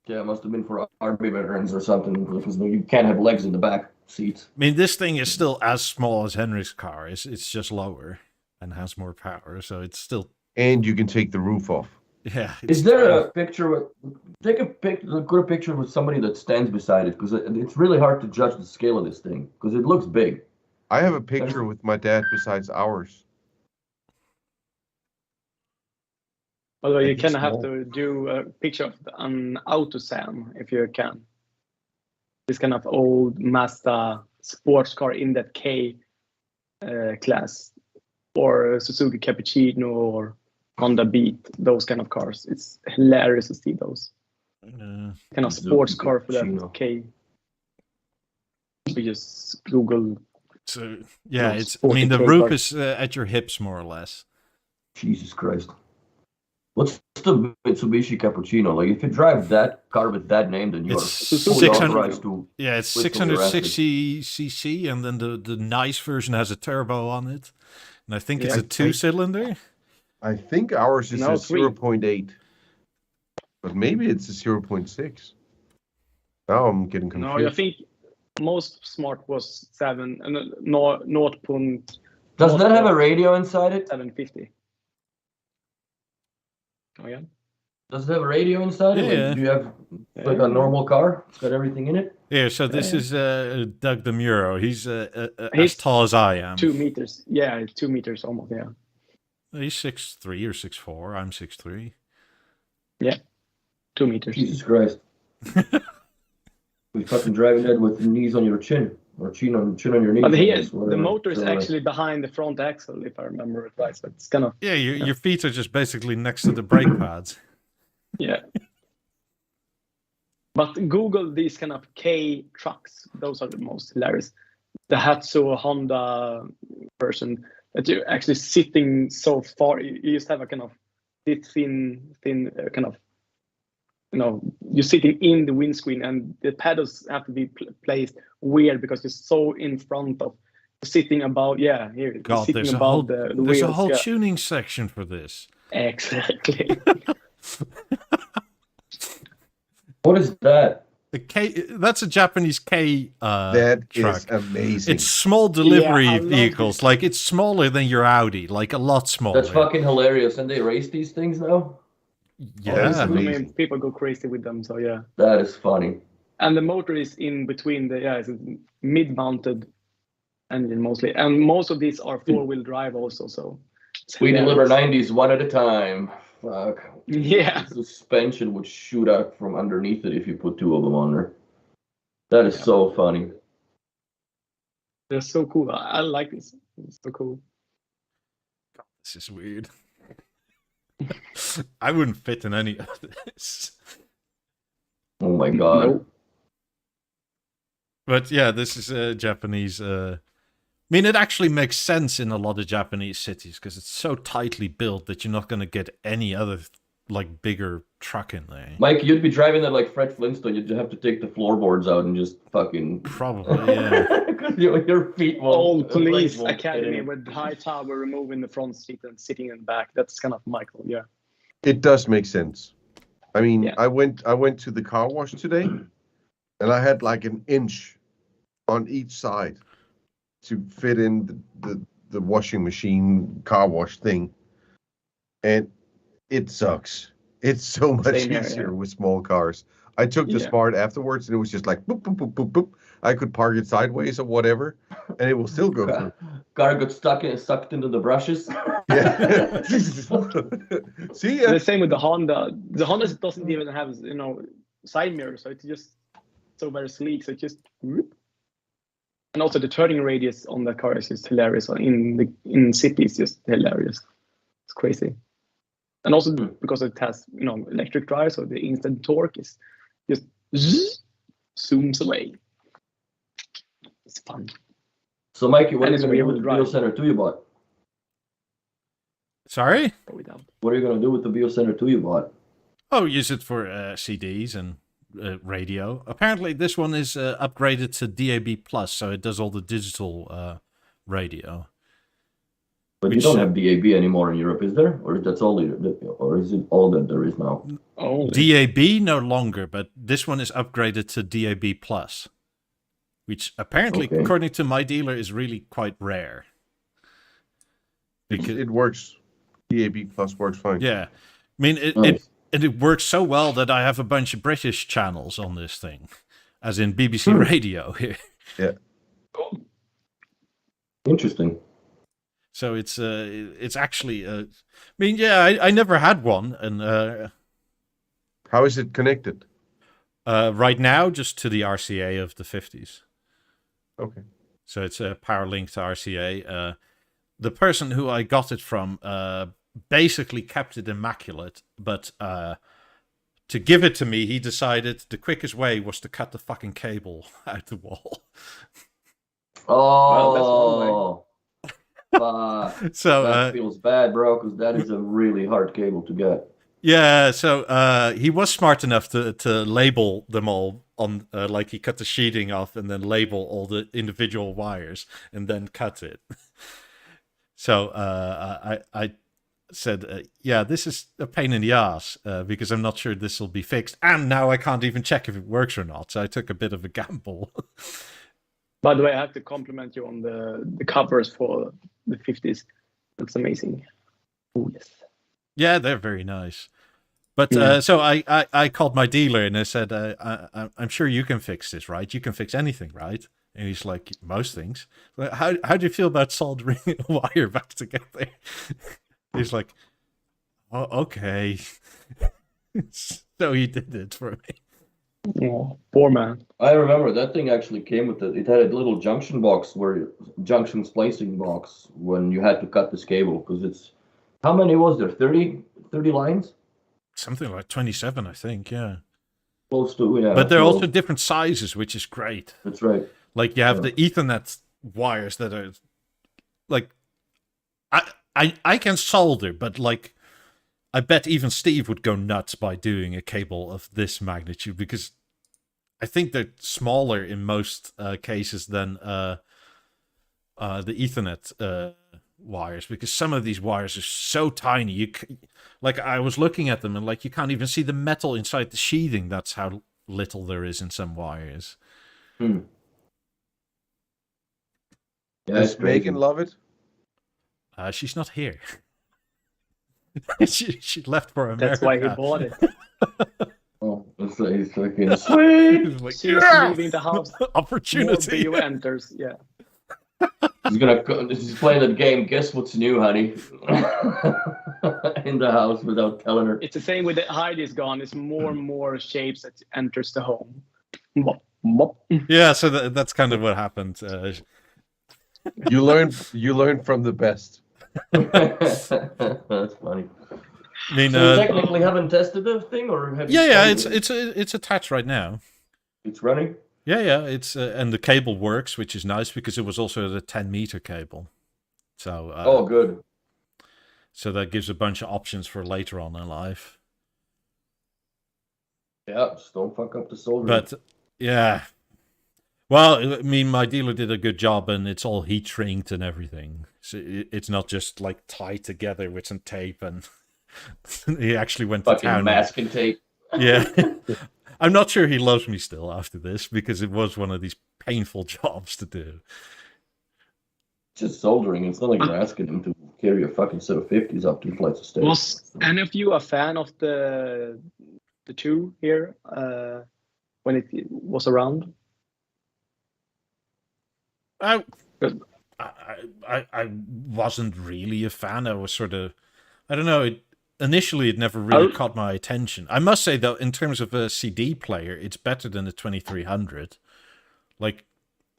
Yeah, it must have been for army veterans or something, because you can't have legs in the back seats. I mean, this thing is still as small as Henry's car. It's just lower and has more power, so it's still. And you can take the roof off. Yeah. Is there a picture? Take a good picture with somebody that stands beside it, because it's really hard to judge the scale of this thing because it looks big. I have a picture with my dad besides ours. Although you kind of have to do a picture of an Autosam if you can. This kind of old Mazda sports car in that K class, or Suzuki Cappuccino or Honda Beat, those kind of cars. It's hilarious to see those. Kind of sports car for that K. We just Google. So yeah, No, it's. I mean, the 40K roof car. is at your hips more or less. Jesus Christ. What's the Mitsubishi Cappuccino? Like, if you drive that car with that name, then you are It's fully 600 authorized to. Yeah, it's whistle your asses. 660 cc, and then the nice version has a turbo on it, and I think it's Yeah. a 2-cylinder. I think ours is No, a 3. 0.8, but maybe it's a 0.6. Now I'm getting confused. No, I think most smart was 7 and not point. Does that have a radio inside it? 750. Oh yeah. Does it have a radio inside it? Yeah. Like, do you have like a normal car? It's got everything in it? Yeah, so this is Doug DeMuro. He's as He's tall as I am. 2 meters. Yeah, 2 meters almost. Yeah. He's 6'3" or 6'4". I'm 6'3". 2 meters. Jesus Christ. We fucking driving that with the knees on your chin. Or chin on your knees. But I here, guess, the whatever. motor is So, actually behind the front axle, if I remember it right. So it's kind of Yeah, your feet are just basically next to the brake pads. yeah. But Google these kind of K trucks. Those are the most hilarious. The Hatsu Honda version that you're actually sitting so far. You just have a kind of thin kind of, you're sitting in the windscreen, and the pedals have to be placed weird because you're so in front of, sitting about. Yeah, here. God, sitting there's above a the wheels. whole Yeah. tuning section for this. Exactly. What is that? The K. That's a Japanese K That truck. is amazing. It's small delivery Yeah, I love vehicles. this. Like, it's smaller than your Audi, like a lot smaller. That's fucking hilarious. And they race these things now? that's Yeah. I mean, amazing. people go crazy with them. So yeah. That is funny. And the motor is in between it's a mid-mounted engine mostly, and most of these are four-wheel drive also. So We yeah, deliver it's- 90s one at a time. Fuck. Yeah, The suspension would shoot out from underneath it if you put two of them on there. That is so funny. they're so cool. I like this. It's so cool. This is weird. I wouldn't fit in any of this. Oh my god. Nope. But yeah, this is a Japanese. I mean, it actually makes sense in a lot of Japanese cities because it's so tightly built that you're not going to get any other like bigger truck in there. Mike, you'd be driving that like Fred Flintstone. You'd have to take the floorboards out and just fucking. Probably, yeah. Because your feet won't. Old police won't fit academy in. with high tower removing the front seat and sitting in the back. That's kind of Michael. Yeah. It does make sense. I mean, Yeah. I went to the car wash today, and I had like an inch on each side to fit in the washing machine car wash thing, and it sucks. It's so much Same here, easier yeah. with small cars. I took the Yeah. Smart afterwards, and it was just like boop boop boop boop boop. I could park it sideways or whatever, and it will still go through. Car got sucked into the brushes. Yeah. See ya. The same with the Honda. The Honda doesn't even have side mirrors, so it's just so very sleek. So it just whoop. And also the turning radius on the car is just hilarious. In city, it's just hilarious. It's crazy. And also because it has electric drive, so the instant torque is just zooms away. It's fun. So, Mikey, what And are you it's going to do rear-wheel with the drive. Beocentre 2 you bought? Sorry? Without. What are you going to do with the Beocentre 2 you bought? Oh, use it for CDs and radio. Apparently, this one is upgraded to DAB+, so it does all the digital radio. But you Which, don't have DAB anymore in Europe, is there? Or that's all, or is it all that there is now? Oh, DAB no longer, but this one is upgraded to DAB+, which apparently, Okay. according to my dealer, is really quite rare. Because It works. DAB Plus works fine. yeah, I mean Nice. it works so well that I have a bunch of British channels on this thing, as in BBC Radio here. Yeah. Interesting. So it's actually I mean, yeah, I never had one, and How is it connected? right now just to the RCA of the 50's. Okay. So it's a power link to RCA. The person who I got it from basically kept it immaculate, but to give it to me, he decided the quickest way was to cut the fucking cable out the wall. Oh, fuck. So that feels bad, bro, because that is a really hard cable to get. Yeah, so he was smart enough to label them all on, like he cut the sheeting off and then label all the individual wires and then cut it. So I said, yeah, this is a pain in the ass because I'm not sure this will be fixed. And now I can't even check if it works or not. So I took a bit of a gamble. By the way, I have to compliment you on the covers for the 50's. Looks amazing. Oh, yes. Yeah, they're very nice. But so I called my dealer and I said, I'm sure you can fix this, right? You can fix anything, right? And he's like, most things. How do you feel about soldering a wire back together? He's like, oh, okay. So he did it for me. Oh, poor man. I remember that thing actually came with it. It had a little junction box, junction splicing box when you had to cut this cable, because it's, how many was there? 30 lines? Something like 27, I think, yeah. Close to, yeah. But they're also different sizes, which is great. That's right. Like you have the Ethernet wires that are like, I can solder, but like, I bet even Steve would go nuts by doing a cable of this magnitude, because I think they're smaller in most cases than the Ethernet wires, because some of these wires are so tiny. Like I was looking at them and like you can't even see the metal inside the sheathing. That's how little there is in some wires. Yeah, does Megan love it? She's not here. she left for America. That's why he bought it. Oh, he's fucking sweet. Like, She's leaving the house. Opportunity. More enters. Yeah. She's playing that game. Guess what's new, honey? In the house without telling her. It's the same with the Heidi's gone. It's more and more shapes that enters the home. Mop, mop. Yeah, so that's kind of what happened. You learn from the best. That's funny. I mean, so you technically haven't tested the thing, or have you? Yeah, it's attached right now. It's running. Yeah, it's and the cable works, which is nice because it was also the 10-meter cable. So oh, good. So that gives a bunch of options for later on in life. Yeah, just don't fuck up the soldering. But yeah, well, I mean, my dealer did a good job, and it's all heat shrinked and everything. So it's not just like tied together with some tape, and he actually went to town. Masking tape. Yeah. I'm not sure he loves me still after this, because it was one of these painful jobs to do. Just soldering. It's not like you're asking him to carry a fucking set of 50's up 2 flights of stairs. Was any of you a fan of the two here when it was around? I wasn't really a fan. I was sort of, I don't know, initially it never really caught my attention. I must say, though, in terms of a CD player, it's better than the 2300. Like,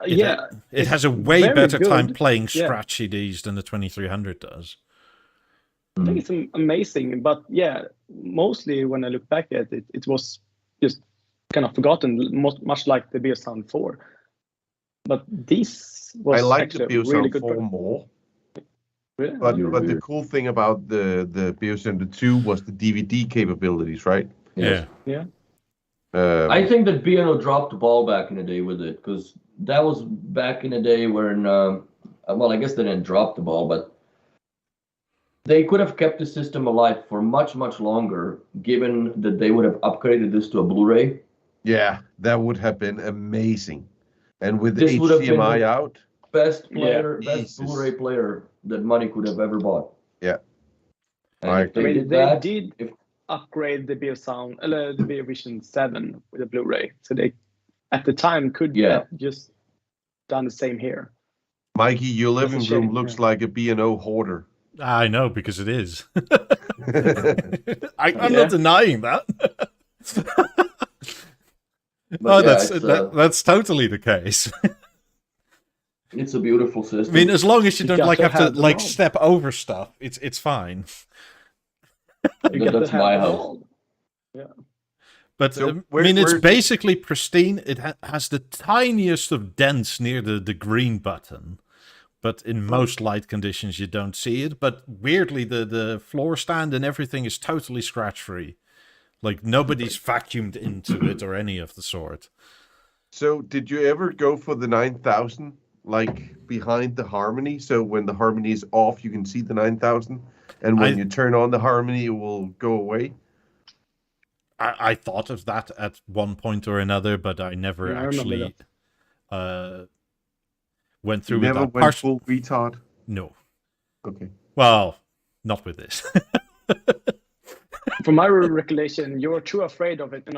it has a way better time playing scratch CDs than the 2300 does. I think it's amazing, but yeah, mostly when I look back at it, it was just kind of forgotten, much like the Beosound 4. But this was I like the Beosound really good 4 more. Yeah, but the cool thing about the Beocentre 2 was the DVD capabilities, right? Yeah. Yeah. I think that B&O dropped the ball back in the day with it, because that was back in the day when, well, I guess they didn't drop the ball, but they could have kept the system alive for much, much longer, given that they would have upgraded this to a Blu-ray. Yeah, that would have been amazing. And with the HDMI out, best Blu-ray player that money could have ever bought. Yeah. They did upgrade the Beosound, the Beovision 7 with a Blu-ray. So they, at the time, could have just done the same here. Mikey, your living room looks like a B&O hoarder. I know, because it is. I'm not denying that. That's totally the case. It's a beautiful system. I mean, as long as you don't have to step over stuff, it's fine. That's my house. Yeah. But So I mean, it's basically pristine. It has the tiniest of dents near the green button. But in most light conditions, you don't see it. But weirdly, the floor stand and everything is totally scratch-free. Like, nobody's vacuumed into it or any of the sort. So did you ever go for the 9000, like behind the harmony? So when the harmony is off, you can see the 9000, and when you turn on the harmony, it will go away? I thought of that at one point or another, but I never actually went through with that. Never went full retard? No. Okay. Well, not with this. From my recollection, you were too afraid of it,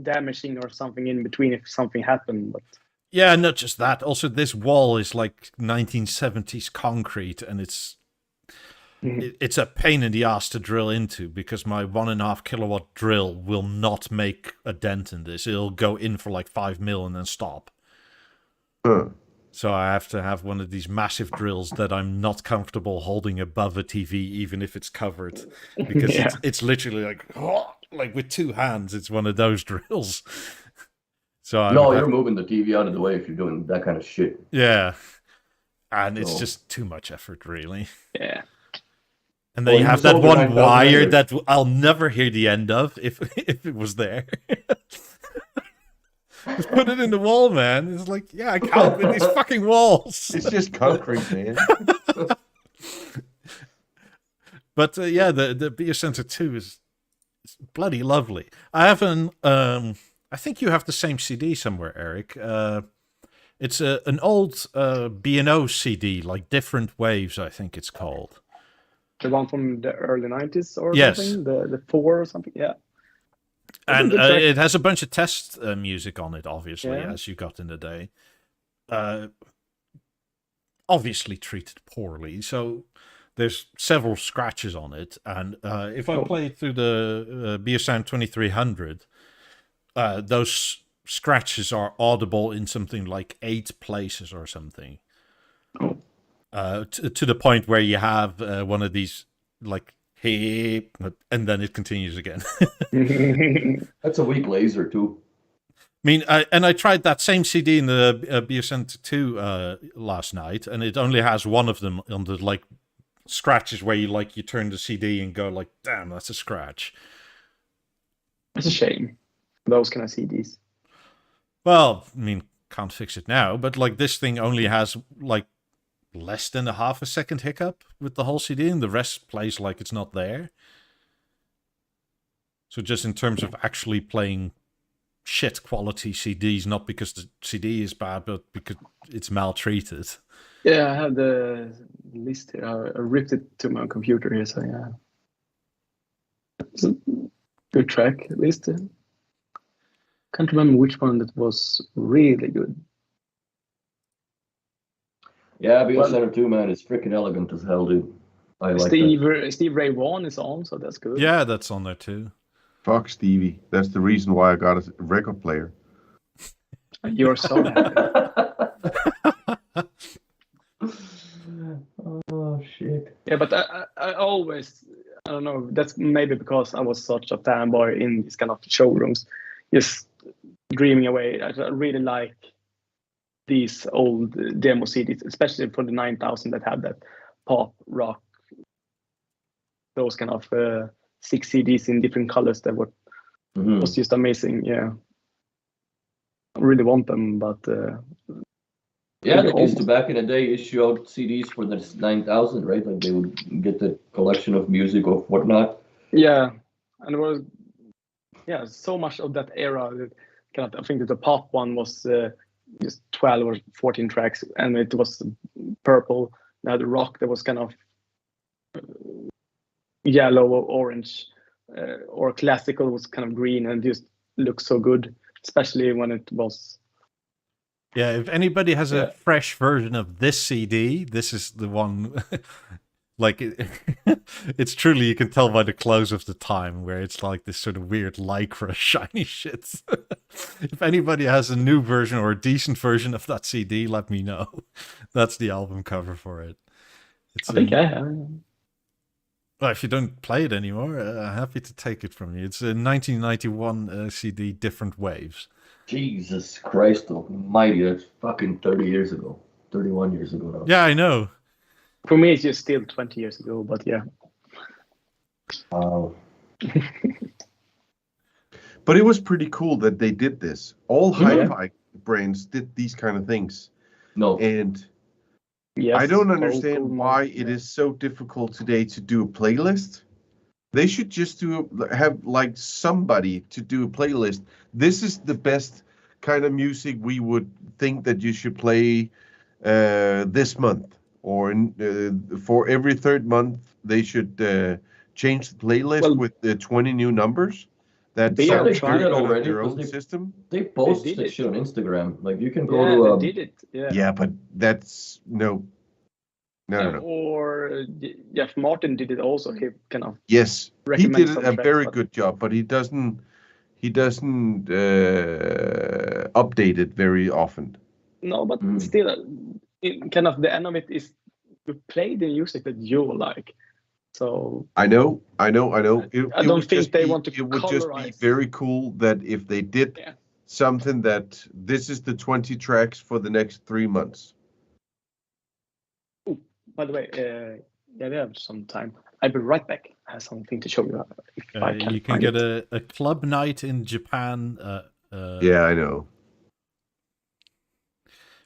damaging or something in between if something happened. But yeah, not just that. Also, this wall is like 1970s concrete, and it's a pain in the ass to drill into because my 1.5 kilowatt drill will not make a dent in this. It'll go in for like 5 mil and then stop. So I have to have one of these massive drills that I'm not comfortable holding above a TV, even if it's covered, because it's literally like with 2 hands. It's one of those drills. So you're moving the TV out of the way if you're doing that kind of shit. Yeah, and it's just too much effort, really. Yeah. And then you have that one wire that I'll never hear the end of if it was there. Just put it in the wall, man. It's like, yeah, I can't with these fucking walls. It's just concrete, man. But the Beocentre 2 is bloody lovely. I have I think you have the same CD somewhere, Eric. It's an old B&O CD, like Different Waves, I think it's called. The one from the early 90s or Yes. something? The 4 or something? Yeah. And it has a bunch of test music on it, obviously, as you got in the day. Obviously treated poorly, so there's several scratches on it. And if I play through the Beosound 2300, those scratches are audible in something like 8 places or something. To the point where you have one of these, like, hey, and then it continues again. That's a weak laser too. I mean, I tried that same CD in the Beocentre 2 last night, and it only has one of them on the like scratches where you turn the CD and go like, damn, that's a scratch. It's a shame. Those kind of CDs. Well, I mean, can't fix it now, but like this thing only has like less than a half a second hiccup with the whole CD, and the rest plays like it's not there. So just in terms of actually playing shit quality CDs, not because the CD is bad, but because it's maltreated. Yeah, I have the list here. I ripped it to my computer here, so yeah. It's a good track, at least. Can't remember which one that was really good. Yeah, Beocentre 2, man, is freaking elegant as hell, dude. I like that. Steve Ray Vaughan is on, so that's good. Yeah, that's on there too. Fuck Stevie. That's the reason why I got a record player. You're so happy. Oh, shit. Yeah, but I always, I don't know, that's maybe because I was such a fanboy in these kind of showrooms, just dreaming away. I really like these old demo CDs, especially for the 9000 that have that pop rock, those kind of 6 CDs in different colors that was just amazing. Yeah, I really want them, but yeah, they used to back in the day issue out CDs for the 9000, right? Like they would get the collection of music or whatnot. Yeah, and it was so much of that era. I think that the pop one was just 12 or 14 tracks, and it was purple. Now the rock that was kind of yellow or orange, or classical was kind of green, and just looked so good, especially when it was. Yeah, if anybody has a fresh version of this CD, this is the one. Like it's truly, you can tell by the close of the time where it's like this sort of weird lycra shiny shit. If anybody has a new version or a decent version of that CD, let me know. That's the album cover for it. I think I have. Well, if you don't play it anymore, happy to take it from you. It's a 1991 CD, Different Waves. Jesus Christ almighty, that's fucking 30 years ago. 31 years ago now. Yeah, I know. For me, it's just still 20 years ago, but yeah. Wow. But it was pretty cool that they did this. All hi-fi brands did these kind of things. No. And Yes, I don't understand why it is so difficult today to do a playlist. They should just have like somebody to do a playlist. This is the best kind of music we would think that you should play this month, or for every third month they should change the playlist with the 20 new numbers. That they sounds tried it already. their own system. They post that shit on Instagram. Like you can go to. They did it. Yeah. Yeah, but that's no. Or Jeff Martin did it also. He kind of he did some a tracks, very good job, but he doesn't update it very often. No, but still, kind of the end of it is to play the music that you like. So I know. I don't think they want to. It would just be very cool that if they did something that this is the 20 tracks for the next 3 months. Ooh, by the way, we have some time. I'll be right back. I have something to show you. If I can you can get a club night in Japan. Yeah, I know.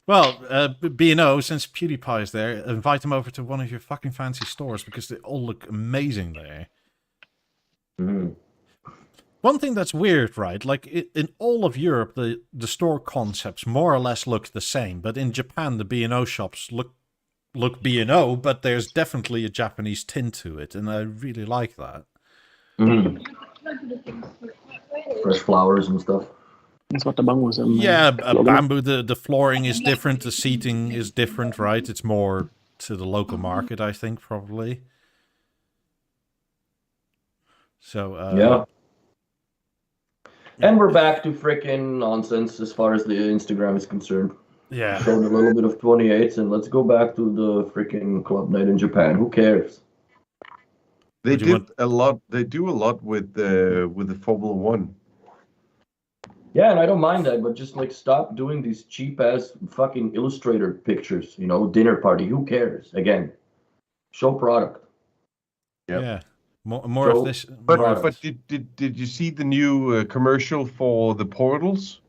Well, B&O, since PewDiePie is there, invite them over to one of your fucking fancy stores because they all look amazing there. Mm. One thing that's weird, right? Like in all of Europe, the store concepts more or less look the same, but in Japan, the B&O shops look B&O, but there's definitely a Japanese tint to it, and I really like that. Mm. Fresh flowers and stuff. That's what the bamboo is. Yeah, bamboo, the flooring is different, the seating is different, right? It's more to the local market, I think, probably. So, yeah. And we're back to freaking nonsense as far as the Instagram is concerned. Yeah. Showing a little bit of 28s, and let's go back to the freaking club night in Japan. Who cares? They did a lot. They do a lot with the Formula One. Yeah, and I don't mind that, but just like stop doing these cheap ass fucking Illustrator pictures. You know, dinner party. Who cares? Again, show product. Yep. Yeah. More of this. But did you see the new commercial for the portals?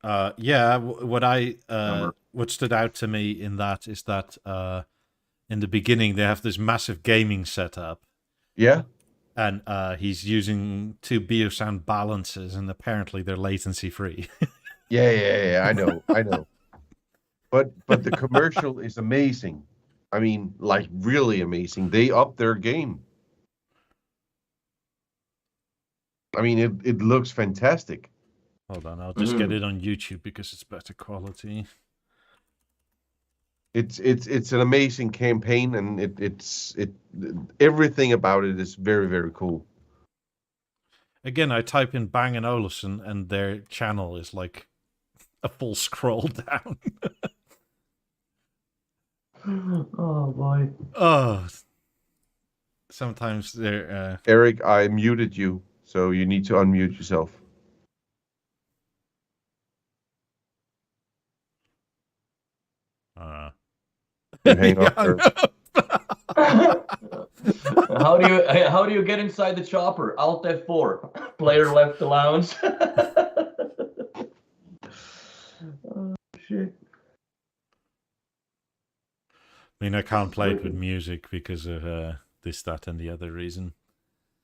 Yeah. What stood out to me in that is that in the beginning they have this massive gaming setup. Yeah. And he's using 2 Beosound balances, and apparently they're latency free. Yeah. I know. But the commercial is amazing. I mean, like really amazing. They upped their game. I mean, it looks fantastic. Hold on, I'll just get it on YouTube because it's better quality. It's an amazing campaign, and it's everything about it is very, very cool. Again, I type in Bang & Olufsen, and their channel is like a full scroll down. Oh boy. Oh. Sometimes they're Eric, I muted you, so you need to unmute yourself. Hang on. How do you get inside the chopper? Alt F4. Player left allowance. Oh shit. I mean, I can't play it with music because of this, that, and the other reason.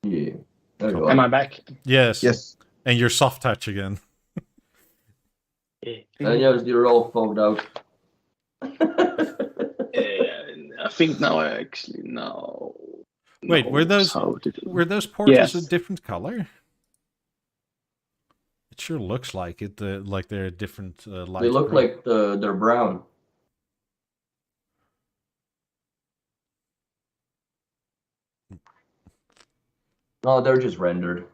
Yeah. Cool. Am I back? Yes. And you're soft touch again. And you're all fogged out. I think now I actually know. Wait, were those portals a different color? It sure looks like it. Like they're a different light. They look like they're brown. No, they're just rendered.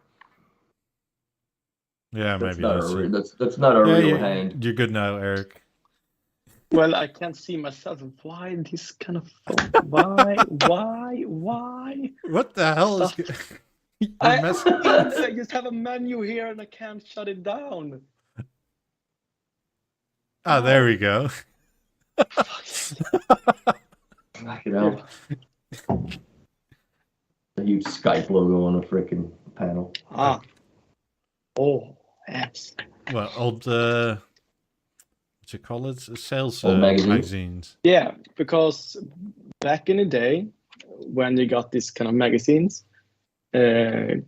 Yeah, that's maybe that's not a real hand. You're good now, Eric. Well, I can't see myself. Why this kind of phone? Why? What the hell is? I just have a menu here and I can't shut it down. Ah, there we go. Knock it out. A huge Skype logo on a freaking panel. Ah. Oh, yes. Well, old what you call it? Sales magazines. Yeah, because back in the day, when you got these kind of magazines, you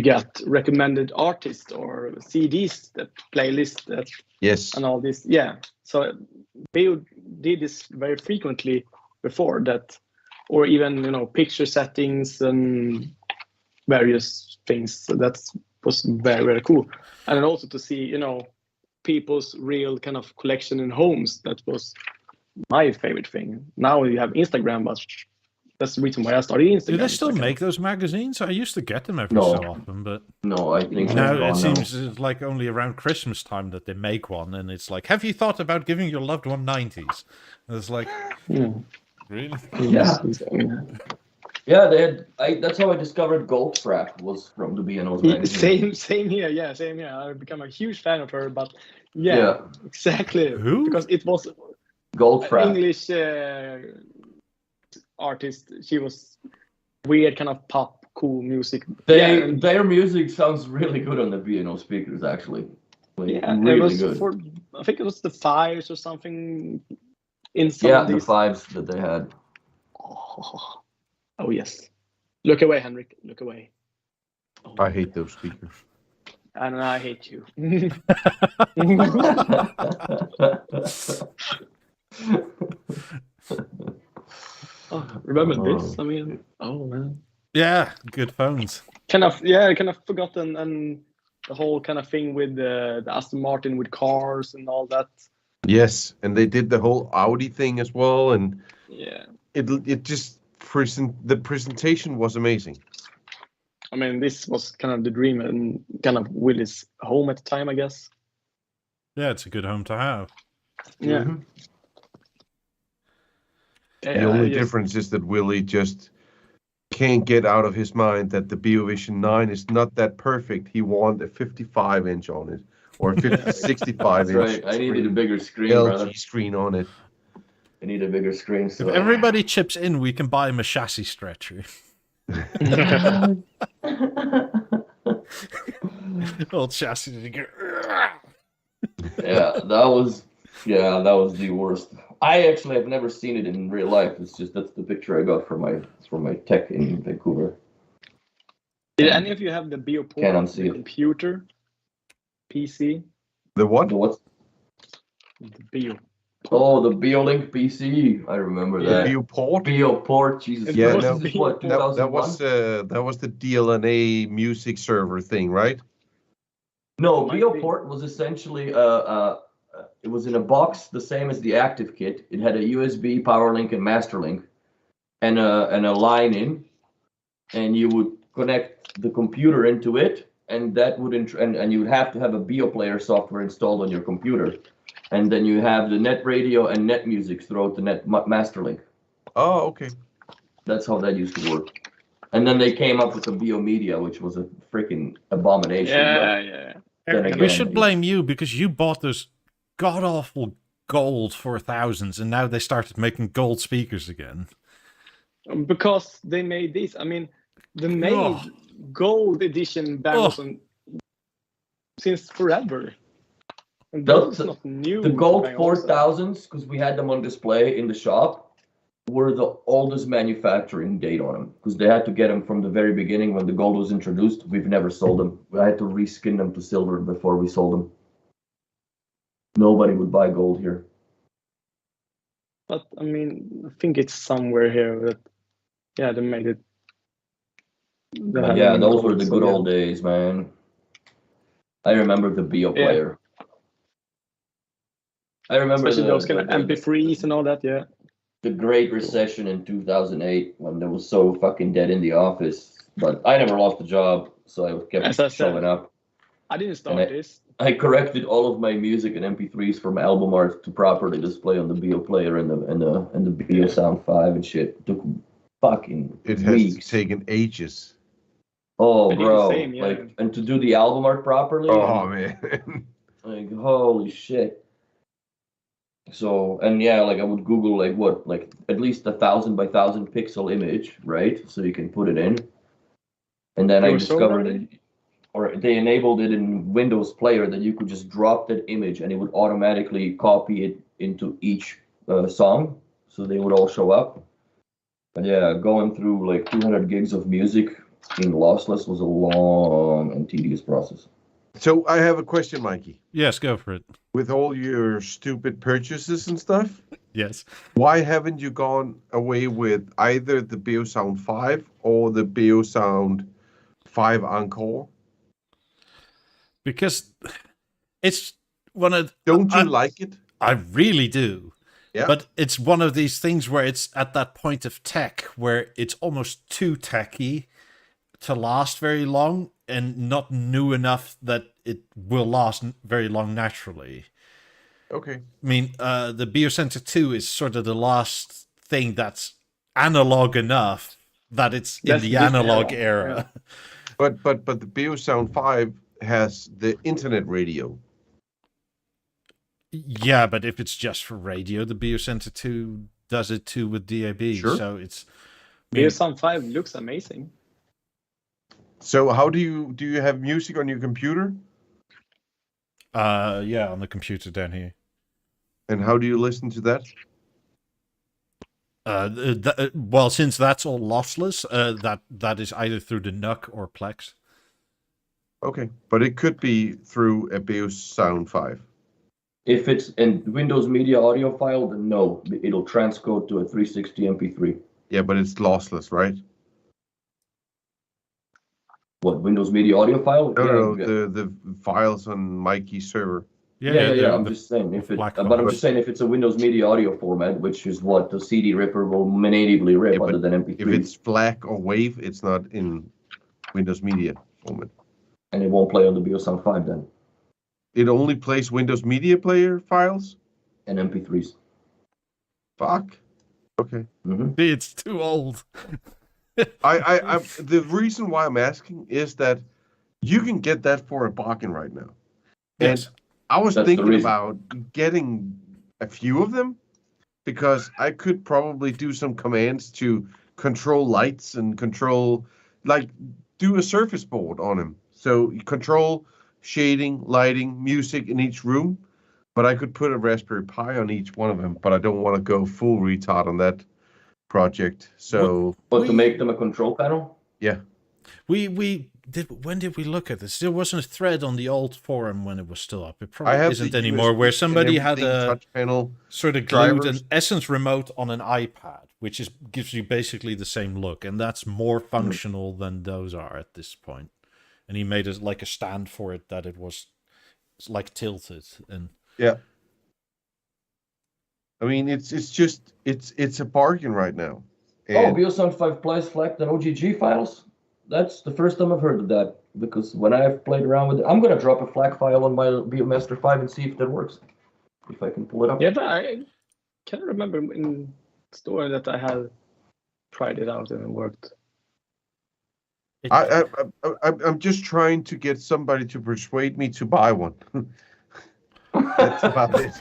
got recommended artists or CDs, that playlist, that Yes. and all this. Yeah, so Beo did this very frequently before that, or even picture settings and various things. So that was very, very cool, and then also to see people's real kind of collection in homes. That was my favorite thing. Now you have Instagram, but that's the reason why I started Instagram. Do they still make those magazines? I used to get them every so often, but no, I think now it seems like only around Christmas time that they make one, and it's like, have you thought about giving your loved one 90s? And it's like, really? Yeah. Yeah, they had. That's how I discovered Goldfrapp, was from the B&O's magazine. Same here. Yeah, same here. I've become a huge fan of her, but yeah. Exactly. Who? Because it was Goldfrapp. an English artist. She was weird kind of pop, cool music. Their music sounds really good on the B&O speakers, actually. Really good. I think it was the Fives or something. The 5s that they had. Oh yes. Look away, Henrik. Look away. I hate those speakers. And I hate you. Remember this? I mean, oh man. Yeah, good phones. Kind of forgotten, and the whole kind of thing with the Aston Martin with cars and all that. Yes, and they did the whole Audi thing as well, and it just the presentation was amazing. I mean, this was kind of the dream and kind of Willie's home at the time, I guess. Yeah, it's a good home to have. Yeah. Mm-hmm. The only difference is that Willie just can't get out of his mind that the Beovision 9 is not that perfect. He wanted a 55-inch on it, or a 65-inch. Right. I needed a bigger screen, LG brother. screen on it. I need a bigger screen. So if everybody chips in, we can buy him a chassis stretcher. Old chassis. Yeah, that was the worst. I actually have never seen it in real life. It's just that's the picture I got from my tech in Vancouver. Did any of you have the BeoPort, the computer, PC? The what? The what? The Beo. Oh, the BeoLink PC. I remember that. BeoPort. BeoPort. Jesus. Yeah, Christ. This is what, 2001? that was the DLNA music server thing, right? No, BeoPort was essentially it was in a box the same as the active kit. It had a USB power link and master link, and a line in, and you would connect the computer into it, and that would and you would have to have a BeoPlayer software installed on your computer, and then you have the net radio and net music throughout the net master link. Oh, okay. That's how that used to work. And then they came up with the BeoMedia, which was a freaking abomination. Yeah. Again, we should blame you because you bought those god-awful gold 4000s, and now they started making gold speakers again. Because they made this. I mean, they made gold edition bangles since forever. And those not new. The gold 4000s, because we had them on display in the shop, were the oldest manufacturing date on them, because they had to get them from the very beginning when the gold was introduced. We've never sold them. I had to reskin them to silver before we sold them. Nobody would buy gold here. But I mean, I think it's somewhere here that they made it. Yeah, those were the good old days, man. I remember the BeoPlayer. I remember especially those kind of MP3s and all that. Yeah. The Great Recession in 2008, when there was so fucking dead in the office. But I never lost a job, so I kept showing up. I didn't start this. I corrected all of my music and MP3s from album art to properly display on the Beo player and the Beo Sound 5 and shit. It took fucking It weeks. has taken ages. Oh, I did bro! the same, yeah. Like, and to do the album art properly. Oh man. Like, holy shit. So, and yeah, like I would Google like at least 1,000 by 1,000 pixel image, right? So you can put it in. And then I discovered it, or they enabled it in Windows Player that you could just drop that image and it would automatically copy it into each song. So they would all show up. But yeah, going through like 200 gigs of music in lossless was a long and tedious process. So I have a question, Mikey. Yes, go for it. With all your stupid purchases and stuff, Yes. why haven't you gone away with either the BeoSound 5 or the BeoSound 5 Encore? Because it's one of... Don't you like it? I really do. Yeah. But it's one of these things where it's at that point of tech where it's almost too techy to last very long and not new enough that it will last very long naturally. Okay. I mean, the Beocentre 2 is sort of the last thing that's analog enough that it's in the analog era. Yeah. But the BeoSound 5 has the internet radio. Yeah, but if it's just for radio, the Beocentre 2 does it too with DAB. Sure. So it's... BeoSound 5 looks amazing. So how do you have music on your computer? Yeah, on the computer down here. And how do you listen to that? Well, since that's all lossless, that is either through the NUC or Plex. Okay, but it could be through a BeoSound 5. If it's in Windows Media Audio file, then no, it'll transcode to a 360 MP3. Yeah, but it's lossless, right? What, Windows Media Audio file? No, the files on Mikey's server. Yeah. I'm just saying if it's a Windows Media Audio format, which is what the CD ripper will natively rip other than MP3. If it's FLAC or WAV, it's not in Windows Media format. And it won't play on the BeoSound 5 then. It only plays Windows Media Player files? And MP3s. Fuck. Okay. Mm-hmm. It's too old. I the reason why I'm asking is that you can get that for a bargain right now. Yes. And I was thinking about getting a few of them because I could probably do some commands to control lights and control, like, do a surface board on them. So you control shading, lighting, music in each room. But I could put a Raspberry Pi on each one of them, but I don't want to go full retard on that project. So, but to make them a control panel? Yeah. We did. When did we look at this? There wasn't a thread on the old forum when it was still up. It probably isn't anymore. Where somebody had a touch panel sort of glued an Essence remote on an iPad, which gives you basically the same look, and that's more functional than those are at this point. And he made like a stand for it that it was like tilted and. Yeah. I mean, it's a bargain right now. And BeoSound 5 plays FLAC and OGG files? That's the first time I've heard of that, because when I've played around with it, I'm going to drop a FLAC file on my BeoMaster 5 and see if that works. If I can pull it up. Yeah, but I can't remember in the store that I had tried it out and it worked. I'm just trying to get somebody to persuade me to buy one. That's about it.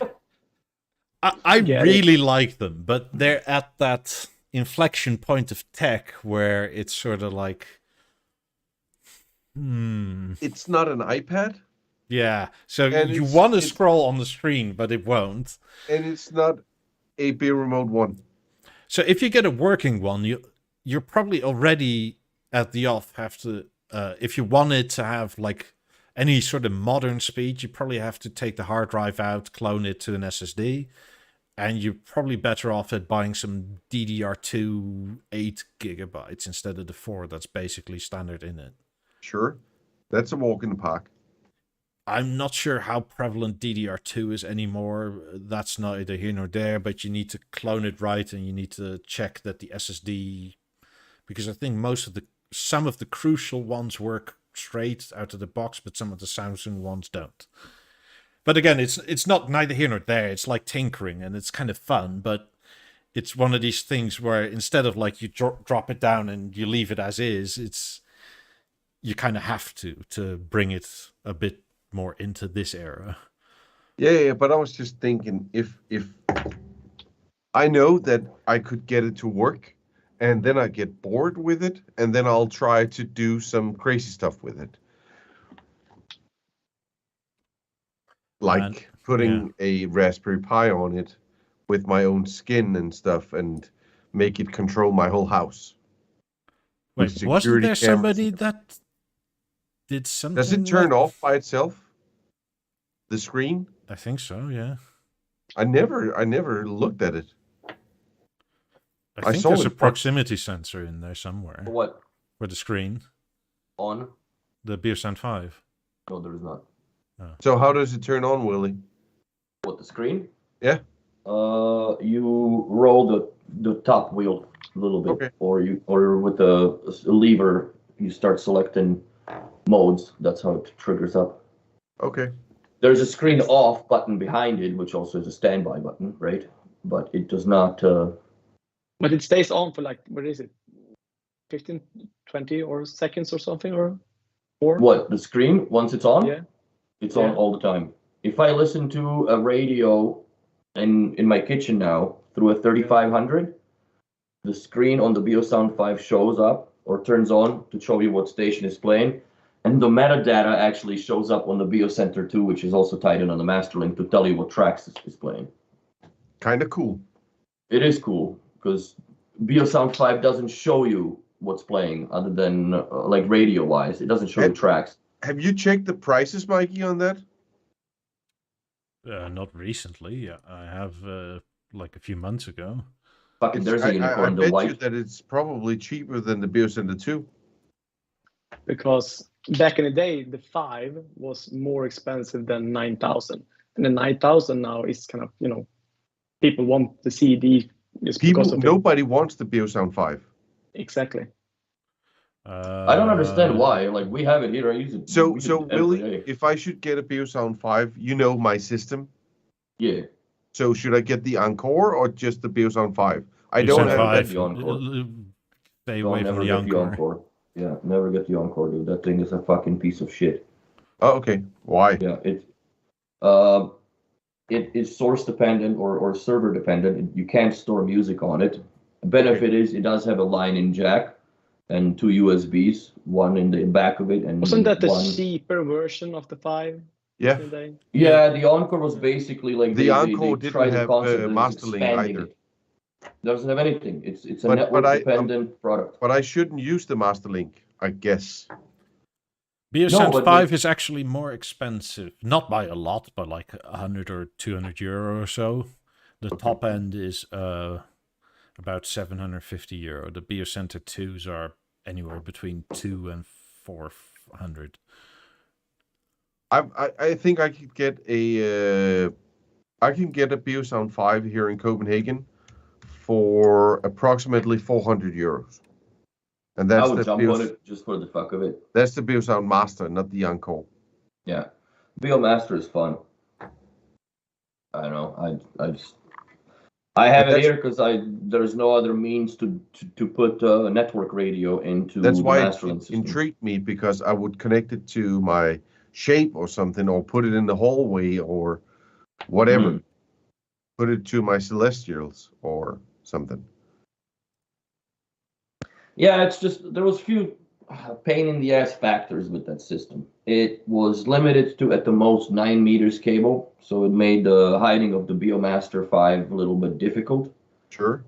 I really like them, but they're at that inflection point of tech where it's sort of like, It's not an iPad. Yeah, so you want to scroll on the screen, but it won't. And it's not a Beo Remote 1. So if you get a working one, you're probably already at the off have to, if you wanted to have like any sort of modern speed, you probably have to take the hard drive out, clone it to an SSD, and you're probably better off at buying some DDR2 8 gigabytes instead of the 4 that's basically standard in it. Sure. That's a walk in the park. I'm not sure how prevalent DDR2 is anymore. That's neither here nor there, but you need to clone it right and you need to check that the SSD, because I think some of the crucial ones work straight out of the box, but some of the Samsung ones don't. But again, it's not neither here nor there. It's like tinkering, and it's kind of fun, but it's one of these things where instead of like you drop it down and you leave it as is, you kind of have to bring it a bit more into this era. Yeah, but I was just thinking if I know that I could get it to work, and then I get bored with it, and then I'll try to do some crazy stuff with it. Like putting a Raspberry Pi on it with my own skin and stuff and make it control my whole house. Wait, wasn't there somebody that did something? Does it turn off by itself? The screen? I think so, yeah. I never looked at it. I think there's a proximity sensor in there somewhere. For what? For the screen. On? The Beocentre 5. No, there is not. Oh. So how does it turn on, Willie? What, the screen? Yeah. You roll the top wheel a little bit, okay. or with the lever, you start selecting modes. That's how it triggers up. Okay. There's a screen off button behind it, which also is a standby button, right? But it does not. But it stays on for like, what is it? 15, 20 or seconds or something, or more? What, the screen once it's on? Yeah. It's on all the time. If I listen to a radio in my kitchen now through a 3500, the screen on the Beosound 5 shows up or turns on to show you what station is playing. And the metadata actually shows up on the Beocentre 2, which is also tied in on the master link to tell you what tracks is playing. Kind of cool. It is cool because Beosound 5 doesn't show you what's playing other than like radio wise. It doesn't show you tracks. Have you checked the prices, Mikey, on that? Not recently. I have like a few months ago. Fucking, there's a unicorn. I bet you that it's probably cheaper than the Beocentre 2. Because back in the day, the 5 was more expensive than 9,000. And the 9,000 now is kind of, people want the CD. Nobody wants the Beosound 5. Exactly. I don't understand why. Like, we have it here. I use it. So Willie, if I should get a Beosound 5, my system. Yeah. So should I get the Encore or just the Beosound 5? I don't have the Encore. Stay away from the Encore. Yeah, never get the Encore, dude. That thing is a fucking piece of shit. Oh, okay. Why? Yeah, it is source dependent or server dependent. You can't store music on it. The benefit is it does have a line-in jack and 2 USBs, one in the back of it, and wasn't that the cheaper version of the 5? Yeah. Yeah, the Encore was basically like the Encore didn't have master link either. It doesn't have anything. It's a network dependent product. But I shouldn't use the master link, I guess. Beocentre 5 is actually more expensive, not by a lot, but like 100 or 200 euro or so. The top end is about 750 euro. The Beocentre 2s are anywhere between 200 and 400. I think I could get a Beosound 5 here in Copenhagen for approximately 400 euros. And that's I would jump on it just for the fuck of it. That's the Beosound Master, not the Encore. Yeah. Beomaster is fun. I don't know. I have it here because there's no other means to put a network radio into that's the why mastering it intrigued me, because I would connect it to my shape or something, or put it in the hallway or whatever. Put it to my Celestials or something. Yeah, it's just there was few pain in the ass factors with that system. It was limited to at the most 9 meters cable, so it made the hiding of the Beomaster 5 a little bit difficult. Sure.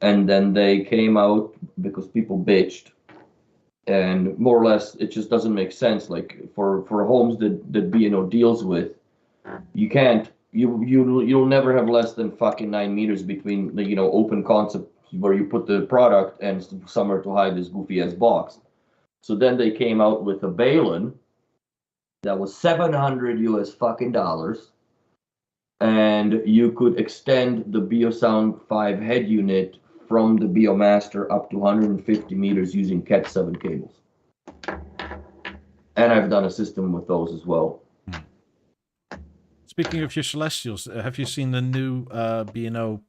And then they came out because people bitched, and more or less it just doesn't make sense. Like for homes that B&O deals with, you'll never have less than fucking 9 meters between the open concept where you put the product and somewhere to hide this goofy ass box. So then they came out with a Balun that was $700 US fucking dollars, and you could extend the Beosound 5 head unit from the Beomaster up to 150 meters using Cat 7 cables. And I've done a system with those as well. Speaking of your Celestials, have you seen the new B&O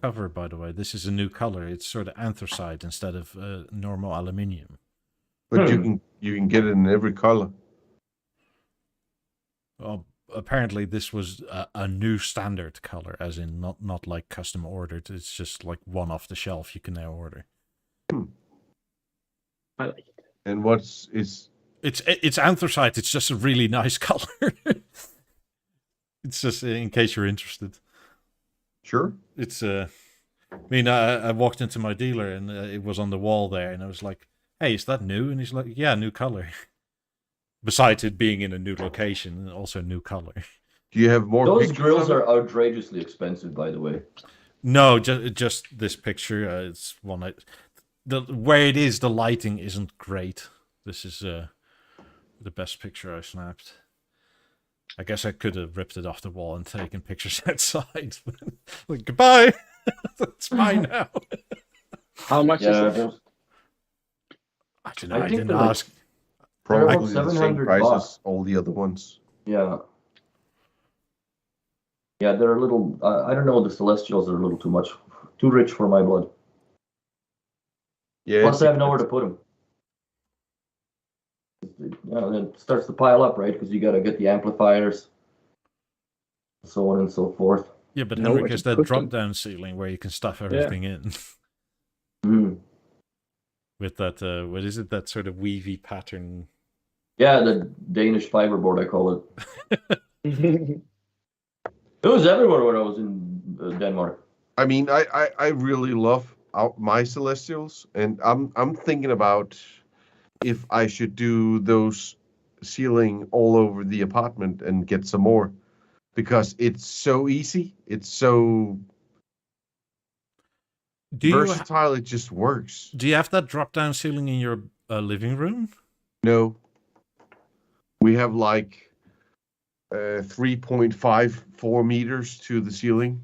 cover, by the way? This is a new color. It's sort of anthracite instead of normal aluminium. But you can get it in every color. Well, apparently this was a new standard color, as in not like custom ordered. It's just like one off the shelf you can now order. I like it. And it's anthracite. It's just a really nice color. It's just in case you're interested. Sure. It's I mean, I walked into my dealer and it was on the wall there, and I was like, "Hey, is that new?" And he's like, "Yeah, new color." Besides it being in a new location, also a new color. Do you have more? Those grills are outrageously expensive, by the way. No, just this picture. It's one. Where it is, the lighting isn't great. This is the best picture I snapped. I guess I could have ripped it off the wall and taken pictures outside. Like, goodbye. It's fine now. How much is it? I don't know. I didn't ask. Probably the same 700 price bucks. as all the other ones. Yeah. Yeah, they're a little. I don't know. The Celestials are a little too rich for my blood. Yeah. Plus, I have nowhere to put them. Then it starts to pile up, right? Because you got to get the amplifiers, so on and so forth. Yeah, but Henrik has that drop-down ceiling where you can stuff everything in. With that, what is it? That sort of weavy pattern. Yeah, the Danish fiberboard, I call it. It was everywhere when I was in Denmark. I mean, I really love my Celestials, and I'm thinking about if I should do those ceiling all over the apartment and get some more, because it's so easy. It's so versatile. It just works. Do you have that drop-down ceiling in your living room? No. We have like 3.54 meters to the ceiling.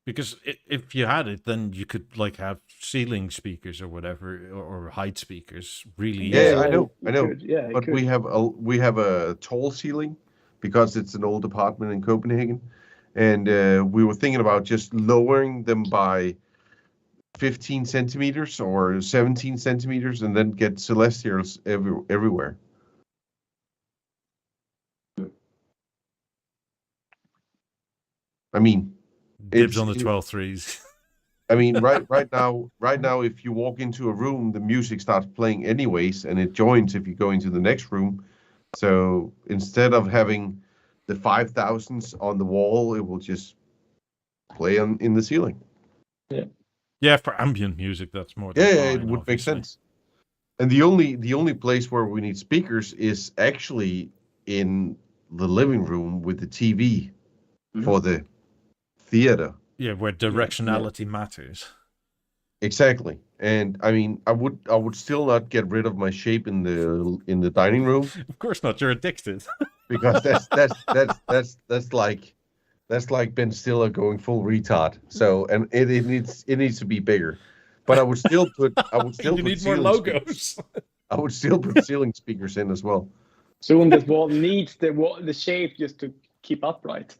Because if you had it, then you could like have ceiling speakers or whatever, or height speakers. Really easy. Yeah, I know. Yeah, but we have a tall ceiling because it's an old apartment in Copenhagen, and we were thinking about just lowering them by 15 centimeters or 17 centimeters, and then get Celestials everywhere. I mean, dibs on the 12.3s. I mean, right now, if you walk into a room, the music starts playing anyways, and it joins if you go into the next room. So instead of having the 5,000s on the wall, it will just play in the ceiling. Yeah. Yeah, for ambient music, that's more. Yeah, it would make sense. And the only place where we need speakers is actually in the living room with the TV for the theater. Yeah, where directionality matters. Exactly. And I mean, I would still not get rid of my shape in the dining room. Of course not. You're addicted. Because that's like Ben Stiller going full retard. So, and it needs to be bigger. But I would still put you need more logos. I would still put ceiling speakers in as well. So this wall needs the shape just to keep upright.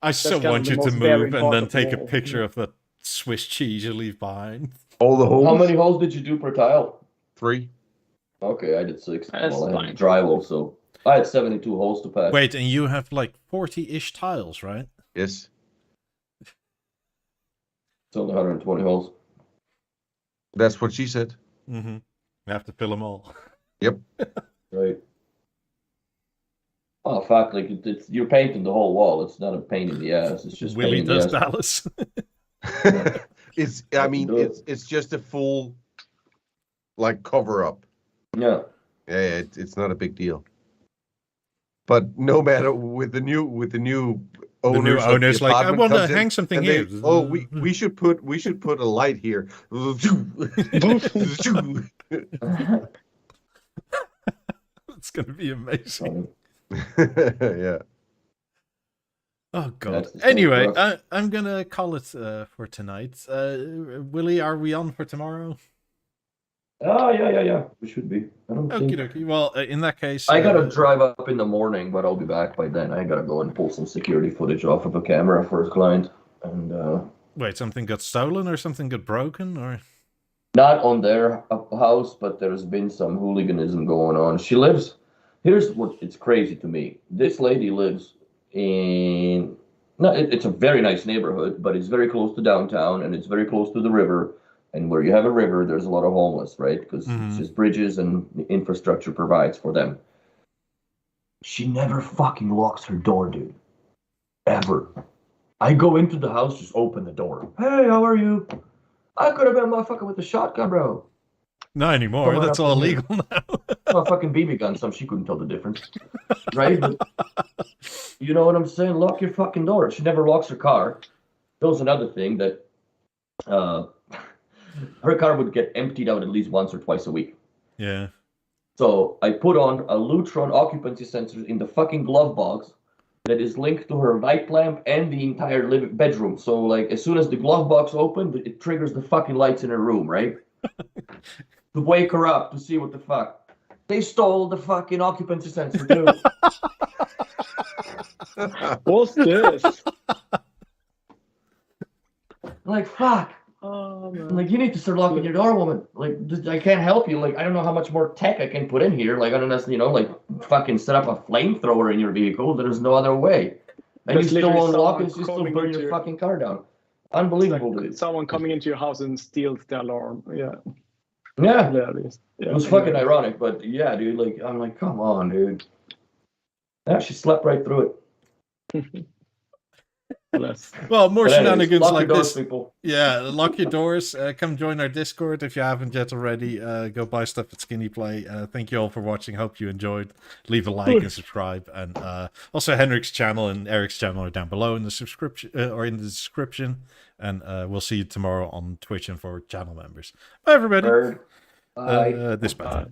I so want you to move and then take a picture of the Swiss cheese you leave behind. All the holes. How many holes did you do per tile? 3. Okay, I did 6. That's I fine. had drywall, so I had 72 holes to patch. Wait, and you have like 40-ish tiles, right? Yes. It's only 120 holes. That's what she said. Mm-hmm. You have to fill them all. Yep. Right. Oh, fuck, like you're painting the whole wall. It's not a pain in the ass. It's just Willie does the ass. Dallas. It's just a full like cover up. Yeah. Yeah, it's not a big deal. But no matter with the new owners like, I want to hang something here. We should put a light here. It's gonna be amazing. Yeah. Oh god. Anyway, I'm gonna call it for tonight. Willie, are we on for tomorrow? Oh, yeah. We should be. I don't Okie think... dokie. Well, in that case... I gotta drive up in the morning, but I'll be back by then. I gotta go and pull some security footage off of a camera for his client. And, Wait, something got stolen or something got broken, or...? Not on their house, but there's been some hooliganism going on. She lives... Here's what... It's crazy to me. This lady lives in... No, it's a very nice neighborhood, but it's very close to downtown, and it's very close to the river. And where you have a river, there's a lot of homeless, right? Because it's just bridges and the infrastructure provides for them. She never fucking locks her door, dude. Ever. I go into the house, just open the door. Hey, how are you? I could have been a motherfucker with a shotgun, bro. Not anymore. That's all illegal now. A fucking BB gun, so she couldn't tell the difference. Right? But you know what I'm saying? Lock your fucking door. She never locks her car. That was another thing that her car would get emptied out at least once or twice a week. Yeah. So I put on a Lutron occupancy sensor in the fucking glove box that is linked to her light lamp and the entire bedroom. So like as soon as the glove box opened, it triggers the fucking lights in her room, right? To wake her up to see what the fuck. They stole the fucking occupancy sensor too. What's this? Like fuck. Oh, man. Like, you need to start locking your door, woman. Like, I can't help you. Like, I don't know how much more tech I can put in here. Like, I don't know, you know, like, fucking set up a flamethrower in your vehicle. There's no other way. And you still won't lock it, you still burn your fucking car down. Unbelievable, like dude. Someone coming into your house and steals the alarm. Yeah. Yeah. Hilarious. Yeah. It was fucking ironic, but yeah, dude, like, I'm like, come on, dude. Yeah, she slept right through it. Well, more shenanigans like doors, this. People. Yeah, lock your doors. Come join our Discord if you haven't yet already. Go buy stuff at Skinny Play. Thank you all for watching. Hope you enjoyed. Leave a like and subscribe. And also Henrik's channel and Eric's channel are down below in the subscription or in the description. And we'll see you tomorrow on Twitch and for channel members. Bye, everybody. Bye. Dispatch.